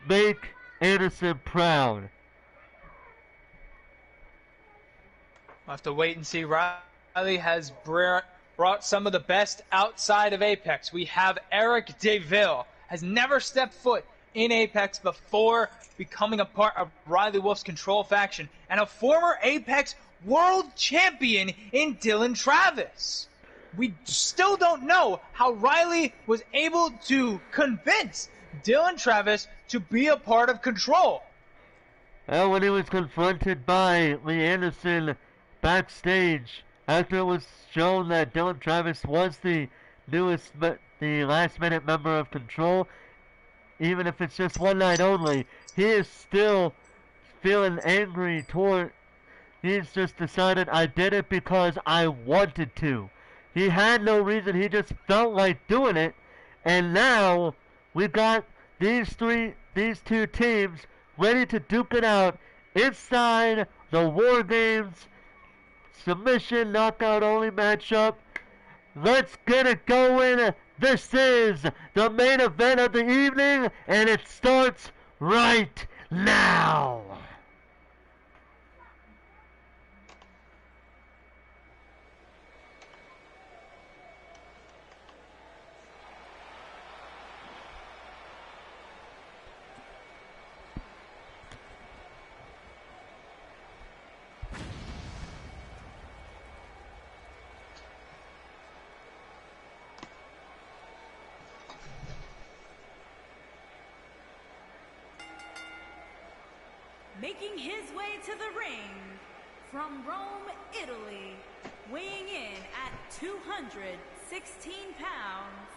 make Anderson proud? We'll have to wait and see. Riley has brought some of the best outside of Apex. We have Eric DeVille, has never stepped foot in Apex before becoming a part of Riley Wolf's Control faction, and a former Apex World Champion in Dylan Travis. We still don't know how Riley was able to convince Dylan Travis to be a part of Control. Well, when he was confronted by Lee Anderson backstage, after it was shown that Dylan Travis was the last-minute member of Control, even if it's just one night only, he is still feeling angry toward. He's just decided, I did it because I wanted to. He had no reason, he just felt like doing it. And now we got these two teams ready to duke it out inside the War Games submission knockout only matchup. Let's get it going. This is the main event of the evening, and it starts right now. Making his way to the ring from Rome, Italy, weighing in at 216 pounds,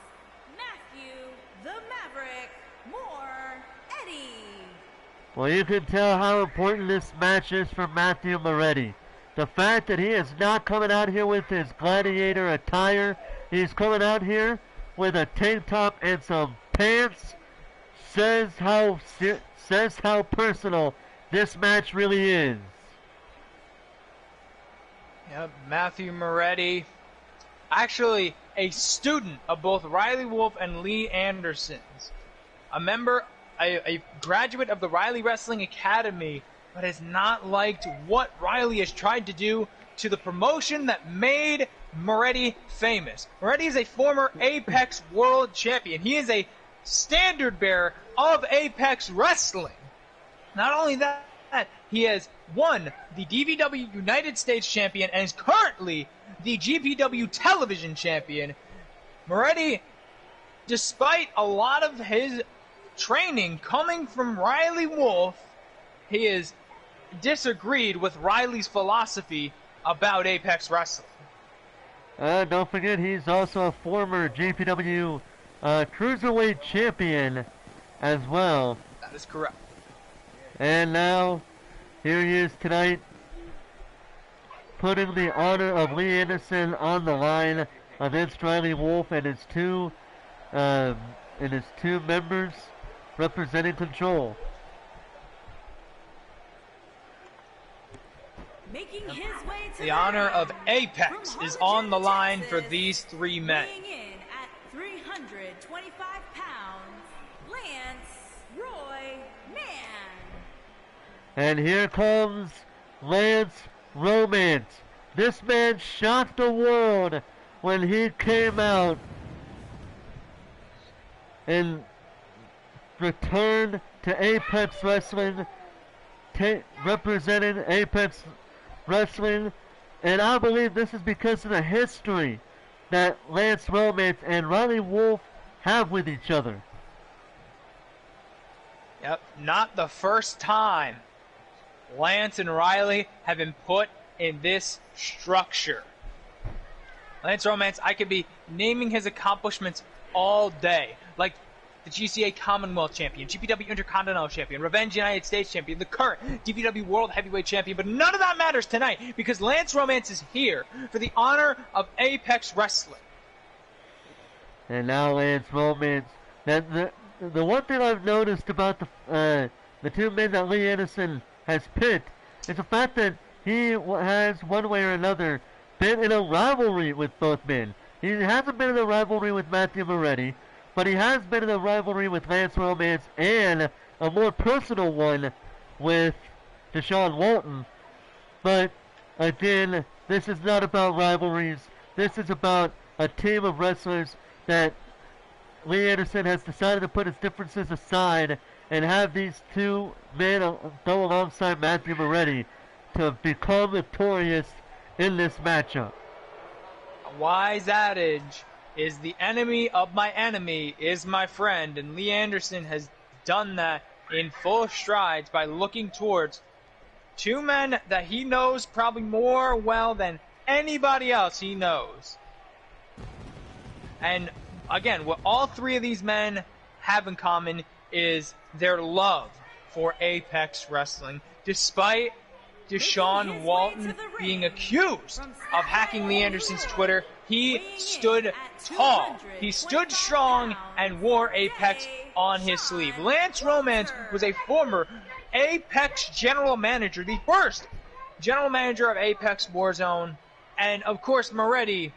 Matthew the Maverick Moretti. Well, you can tell how important this match is for Matthew Moretti. The fact that he is not coming out here with his gladiator attire, he's coming out here with a tank top and some pants, says how personal this match really is. Yep, Matthew Moretti, actually a student of both Riley Wolf and Lee Anderson's. A graduate of the Riley Wrestling Academy, but has not liked what Riley has tried to do to the promotion that made Moretti famous. Moretti is a former Apex World Champion. He is a standard bearer of Apex Wrestling. Not only that, he has won the DVW United States Champion and is currently the GPW Television Champion. Moretti, despite a lot of his training coming from Riley Wolf, he has disagreed with Riley's philosophy about Apex Wrestling. Don't forget, he's also a former GPW Cruiserweight Champion as well. That is correct. And now, here he is tonight, putting the honor of Lee Anderson on the line against Riley Wolf and his two members representing Control. Making his way to The honor of Apex is on the line for these three men. Weighing in at 325 pounds, Lance Roy Mann. And here comes Lance Romance. This man shocked the world when he came out and returned to Apex Wrestling, representing Apex Wrestling, and I believe this is because of the history that Lance Romance and Riley Wolf have with each other. Yep, not the first time Lance and Riley have been put in this structure. Lance Romance, I could be naming his accomplishments all day, like the GCA Commonwealth Champion, GPW Intercontinental Champion, Revenge United States Champion, the current DPW World Heavyweight Champion, but none of that matters tonight because Lance Romance is here for the honor of Apex Wrestling. And now Lance Romance. The one thing I've noticed about the two men that Lee Anderson has picked is the fact that he has, one way or another, been in a rivalry with both men. He hasn't been in a rivalry with Matthew Moretti, but he has been in a rivalry with Lance Romance and a more personal one with Deshaun Walton. But again, this is not about rivalries. This is about a team of wrestlers that Lee Anderson has decided to put his differences aside and have these two men go alongside Matthew Moretti to become victorious in this matchup. A wise adage is the enemy of my enemy is my friend, and Lee Anderson has done that in full strides by looking towards two men that he knows probably more well than anybody else he knows. And again, what all three of these men have in common is their love for Apex Wrestling, despite Deshaun Walton being accused of hacking Lee Anderson's Twitter. He stood tall, he stood strong, and wore Apex on his sleeve. Lance Romance was a former Apex general manager, the first general manager of Apex Warzone, and of course Moretti,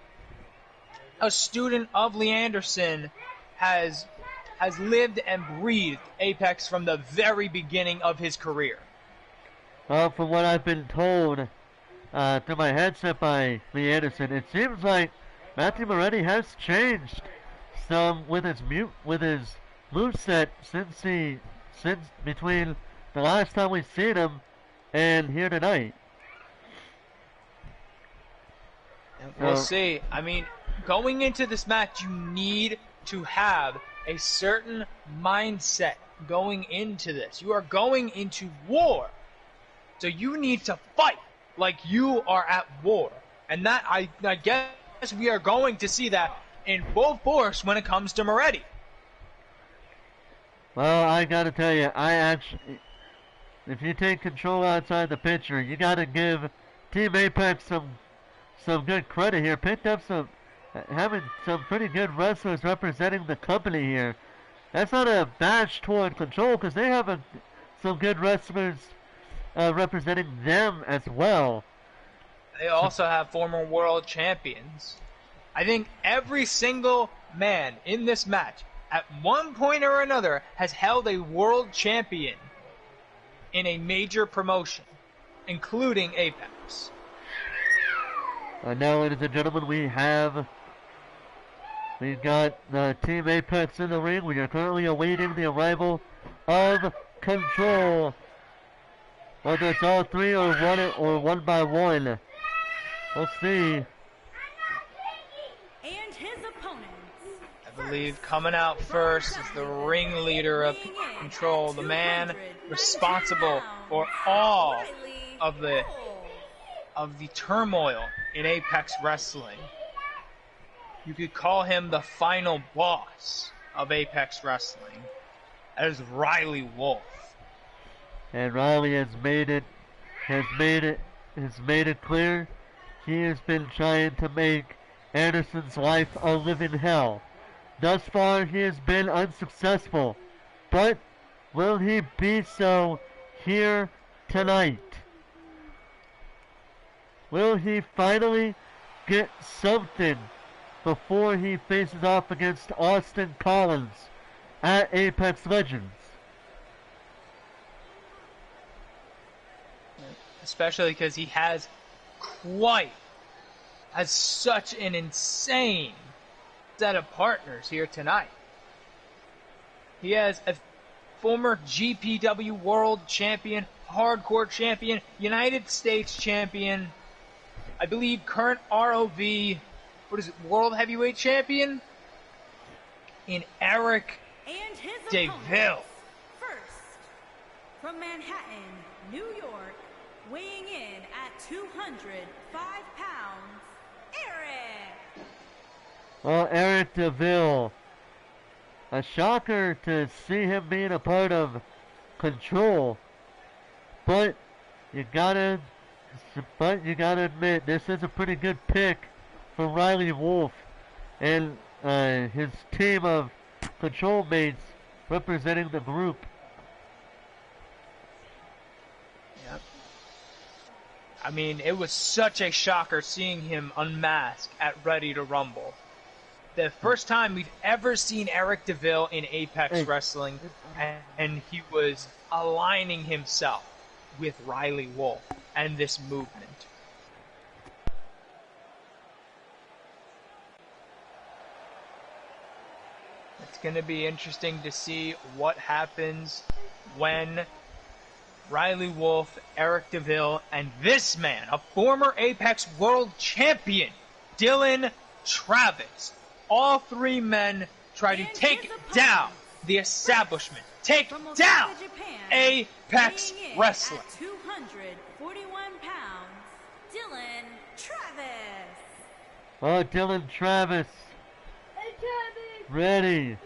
a student of Lee Anderson, has lived and breathed Apex from the very beginning of his career. Well, from what I've been told through my headset by Lee Anderson, it seems like Matthew Moretti has changed some with his moveset since between the last time we've seen him and here tonight. We'll see. I mean, going into this match, you need to have a certain mindset going into this. You are going into war. So you need to fight like you are at war. And that, I guess we are going to see that in full force when it comes to Moretti. Well, I gotta tell you, if you take Control outside the picture, you gotta give Team Apex some good credit here. Picked up having some pretty good wrestlers representing the company here. That's not a bash toward Control, because they have some good wrestlers representing them as well. They also have former world champions. I think every single man in this match, at one point or another, has held a world champion in a major promotion, including Apex. Now, ladies and gentlemen, we've got Team Apex in the ring. We are currently awaiting the arrival of Control. Whether it's all three or one by one. We'll see. And his opponents. I believe coming out first is the ringleader of Control, the man responsible for all of the turmoil in Apex Wrestling. You could call him the final boss of Apex Wrestling. That is Riley Wolf. And Riley has made it clear he has been trying to make Anderson's life a living hell. Thus far he has been unsuccessful, but will he be so here tonight? Will he finally get something before he faces off against Austin Collins at Apex Legends? Especially because he has such an insane set of partners here tonight. He has a former GPW World Champion, Hardcore Champion, United States Champion, I believe current ROV, World Heavyweight Champion, in Eric And his DeVille. opponents. First, from Manhattan, New York, weighing in at 205 pounds, Eric. Well, Eric DeVille. A shocker to see him being a part of Control. But you gotta admit, this is a pretty good pick for Riley Wolf and his team of Control mates representing the group. Yep. I mean, it was such a shocker seeing him unmask at Ready to Rumble. The first time we've ever seen Eric DeVille in Apex Wrestling, and he was aligning himself with Riley Wolf and this movement. It's going to be interesting to see what happens when Riley Wolf, Eric DeVille, and this man, a former Apex World Champion, Dylan Travis, all three men try to take down the establishment, take From down Osaka, Japan, Apex weighing in Wrestling. At 241 pounds, Dylan Travis. Oh, Dylan Travis. Hey, Travis. Ready. He has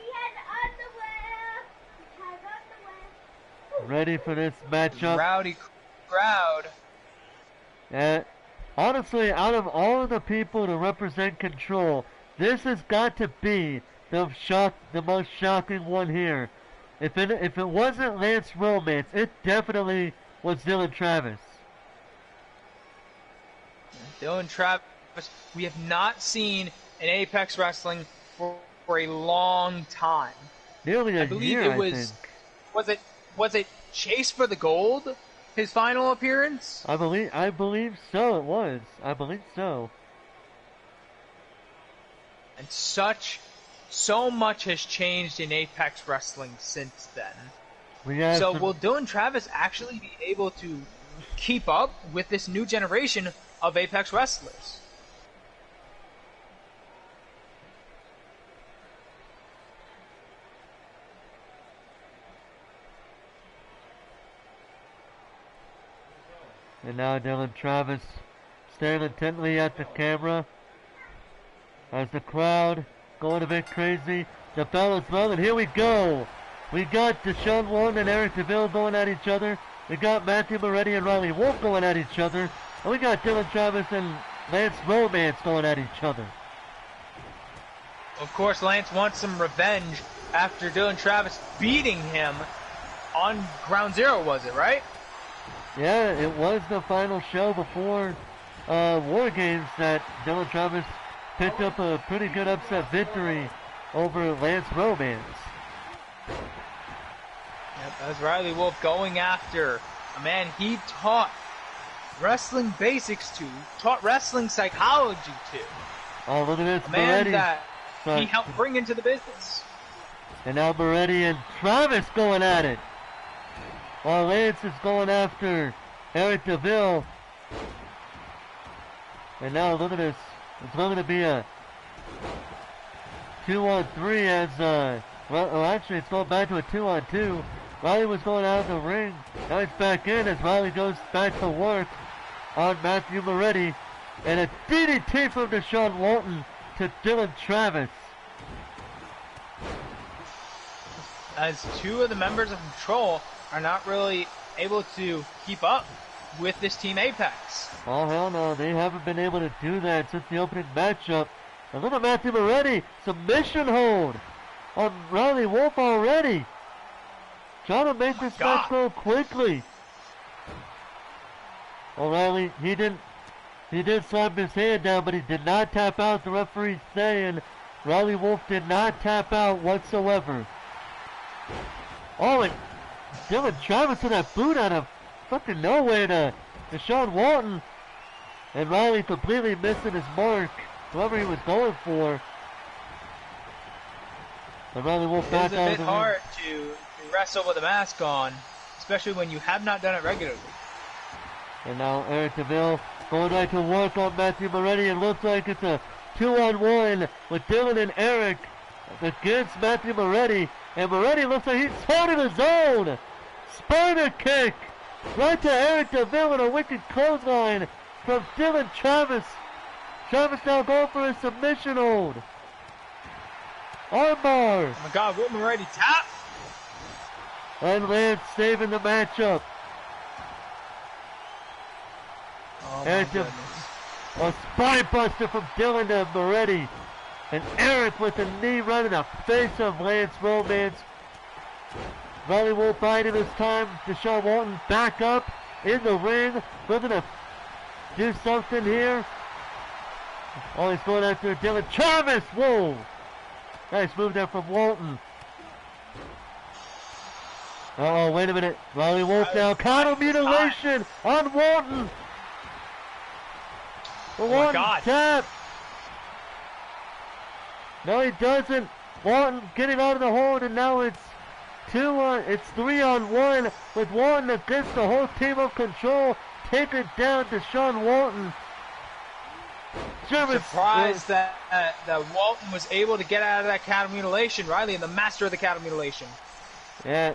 underwear. He has underwear. Ready for this matchup. Rowdy crowd. Honestly, out of all of the people to represent Control, this has got to be the most shocking one here. If it wasn't Lance Romance, it definitely was Dylan Travis. Dylan Travis, we have not seen in Apex Wrestling for a long time. Nearly a I believe year, it was. I think. Was it Chase for the Gold? His final appearance? I believe so. It was. I believe so. And so much has changed in Apex Wrestling since then. So will Dylan Travis actually be able to keep up with this new generation of Apex wrestlers? And now Dylan Travis staring intently at the camera as the crowd going a bit crazy. The bell is low, and here we go. We got Deshaun Warren and Eric DeVille going at each other. We got Matthew Moretti and Riley Wolf going at each other. And we got Dylan Travis and Lance Romance going at each other. Of course, Lance wants some revenge after Dylan Travis beating him on Ground Zero, was it, right? Yeah, it was the final show before War Games that Dylan Travis picked up a pretty good upset victory over Lance Romance. Yep, that was Riley Wolf going after a man he taught wrestling basics to, taught wrestling psychology to. Oh, look at this, A man Moretti. that he helped bring into the business. And now Moretti and Travis going at it. While Lance is going after Eric DeVille. And now look at this. It's going to be a 2-on-3 as, well, actually it's going back to a 2-on-2. Riley was going out of the ring. Now he's back in as Riley goes back to work on Matthew Moretti. And a DDT from Deshaun Walton to Dylan Travis. As two of the members of Control are not really able to keep up with this Team Apex. Oh, hell no. They haven't been able to do that since the opening matchup. And look at Matthew Moretti. Submission hold on Riley Wolf already. Trying to make this match go quickly. O'Reilly, he did slap his hand down, but he did not tap out. The referee's saying Riley Wolf did not tap out whatsoever. Oh, and Dylan Travis with that boot out of fucking nowhere to Deshaun Walton. And Riley completely missing his mark, whoever he was going for. And Riley Wolf back out of the ring. It's a bit hard to wrestle with a mask on, especially when you have not done it regularly. And now Eric DeVille going right to work on Matthew Moretti. It looks like it's a 2-on-1 with Dylan and Eric against Matthew Moretti. And Moretti looks like he's holding his own. Spider kick right to Eric DeVille and a wicked clothesline from Dylan Travis. Travis now going for a submission hold. Armbar. Oh my God, will Moretti tap? And Lance saving the matchup. Oh And my goodness. a spine buster from Dylan to Moretti. And Eric with a knee right in the face of Lance Romance. Riley Wolf biting this time. Deshaun Walton back up in the ring. Looking to do something here. Oh, he's going after Dylan Travis. Whoa. Nice move there from Walton. Uh-oh, wait a minute. Riley Wolf now. Counter mutilation on Walton. Oh my God. Tap. No, he doesn't. Walton getting out of the hold, and now it's 3-on-1 with Walton against the whole team of Control. Taking down Deshaun Walton. Surprised that Walton was able to get out of that counter mutilation. Riley, the master of the counter mutilation. Yeah,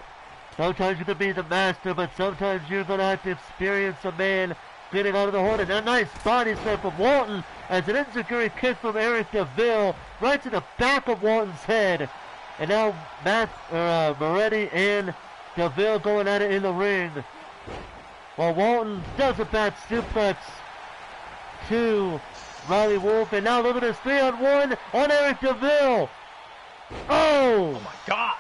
sometimes you can be the master, but sometimes you're going to have to experience a man getting out of the hold. And a nice body slam from Walton as an insecurity kick from Eric DeVille right to the back of Walton's head. And now Moretti and DeVille going at it in the ring. While Walton does a bad suplex to Riley Wolf. And now look at this 3-on-1 on Eric DeVille. Oh my God.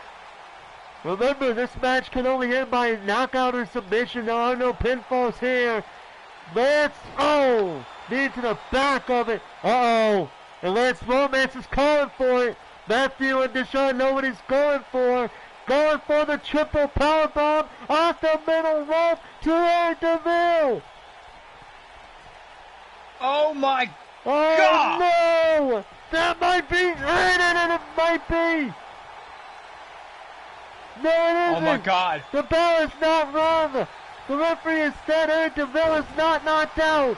Remember, this match can only end by knockout or submission. There are no pinfalls here. Lance, knee to the back of it. And Lance Romance is calling for it. Matthew and Deshaun know what he's going for. Going for the triple powerbomb off the middle rope to Eric DeVille. Oh my God! God! No! That might be it might be! No, it isn't! Oh my God! The bell is not rung! The referee has said Eric DeVille is not knocked out!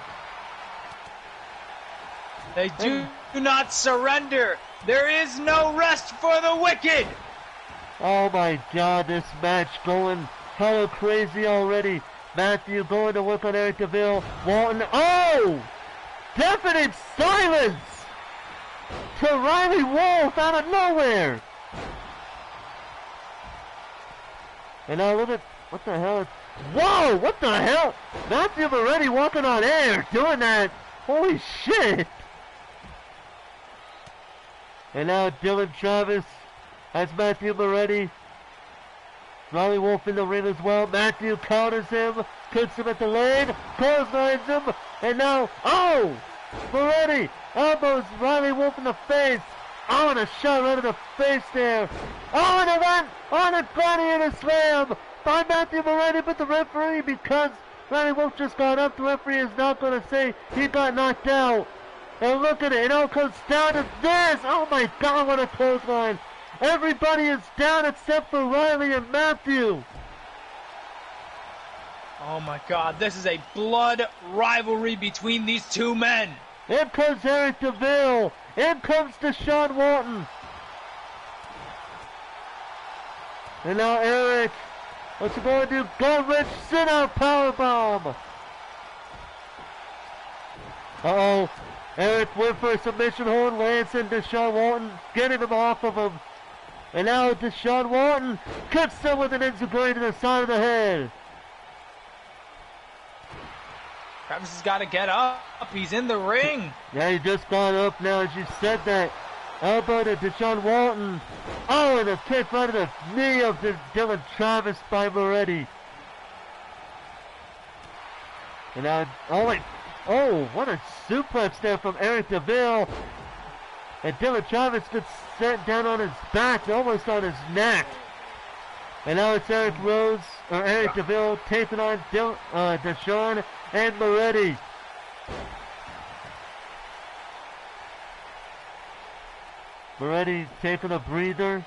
They do not surrender! There is no rest for the wicked! Oh my God, this match going hella crazy already. Matthew going to work on Eric DeVille. Walton, definite silence to Riley Wolf out of nowhere. And now look at, what the hell? Whoa, what the hell? Matthew Moretti walking on air doing that. Holy shit. And now Dylan Travis has Matthew Moretti. Riley Wolf in the ring as well. Matthew counters him, kicks him at the leg, clotheslines him, and now, Moretti elbows Riley Wolf in the face. And a shot right in the face there. And it went on a gladiator slam by Matthew Moretti, but the referee, because Riley Wolf just got up, the referee is not going to say he got knocked out. And look at it, it all comes down to this. Oh my God, what a clothesline. Everybody is down except for Riley and Matthew. Oh my God, this is a blood rivalry between these two men. In comes Eric DeVille. In comes Deshaun Walton. And now Eric, what's he going to do? Gut-wrench sit-out powerbomb. Uh-oh. Eric went for a submission hold. Lance and Deshaun Walton getting him off of him. And now Deshaun Walton cuts him with an enziguri to the side of the head. Travis has got to get up. He's in the ring. Yeah, he just got up now as you said that. Elbow to Deshaun Walton. Oh, and a kick right to the knee of Dylan Travis by Moretti. And now, oh, what a suplex there from Eric DeVille. And Dylan Travis gets sent down on his back, almost on his neck. And now it's Eric DeVille taking on Deshaun and Moretti. Moretti taking a breather.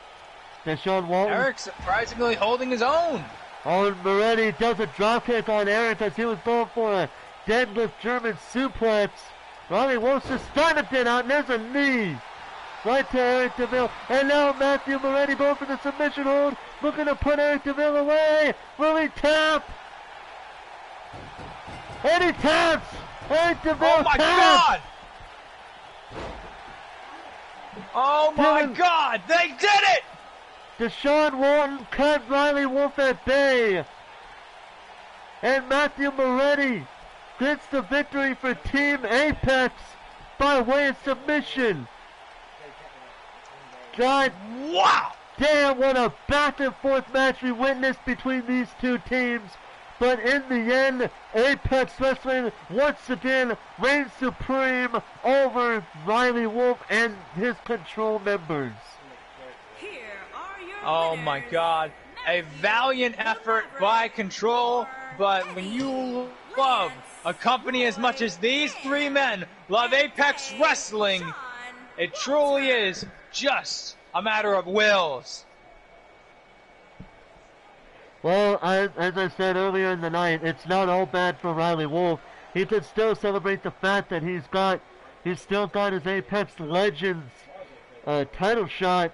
Deshaun Walton. Eric surprisingly holding his own. Oh, Moretti does a dropkick on Eric as he was going for a deadlift German suplex. Riley Wolf's just starting it out, and there's a knee. Right to Eric DeVille. And now Matthew Moretti going for the submission hold. Looking to put Eric DeVille away. Will he tap? And he taps! Eric DeVille Oh my taps! God! Oh my God! They did it! Deshaun Walton cut Riley Wolf at bay. And Matthew Moretti gets the victory for Team Apex by way of submission. God Wow! damn, what a back and forth match we witnessed between these two teams. But in the end, Apex Wrestling once again reigns supreme over Riley Wolf and his Control members. Here are your Oh my winners, God. A valiant effort by Control, but when you love a company as much as these three men love Apex Wrestling, it truly is just a matter of wills. Well, as I said earlier in the night, it's not all bad for Riley Wolf. He could still celebrate the fact that he's still got his Apex Legends title shot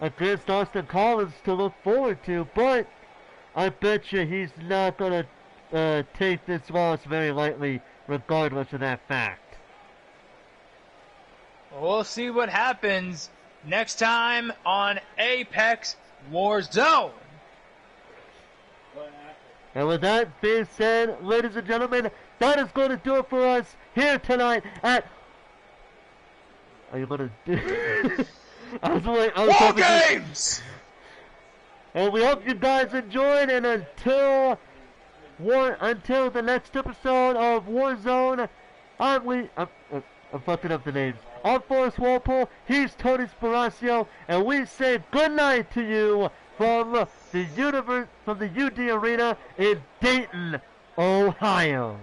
against Austin Collins to look forward to, but I bet you he's not going to take this loss very lightly, regardless of that fact. We'll see what happens next time on Apex Warzone. And with that being said, ladies and gentlemen, that is going to do it for us here tonight at... Are you going to do... War Games! And we hope you guys enjoyed, and until the next episode of Warzone, I'm fucking up the names. I'm Forrest Walpole, he's Tony Sparacio, and we say good night to you from the UD Arena in Dayton, Ohio.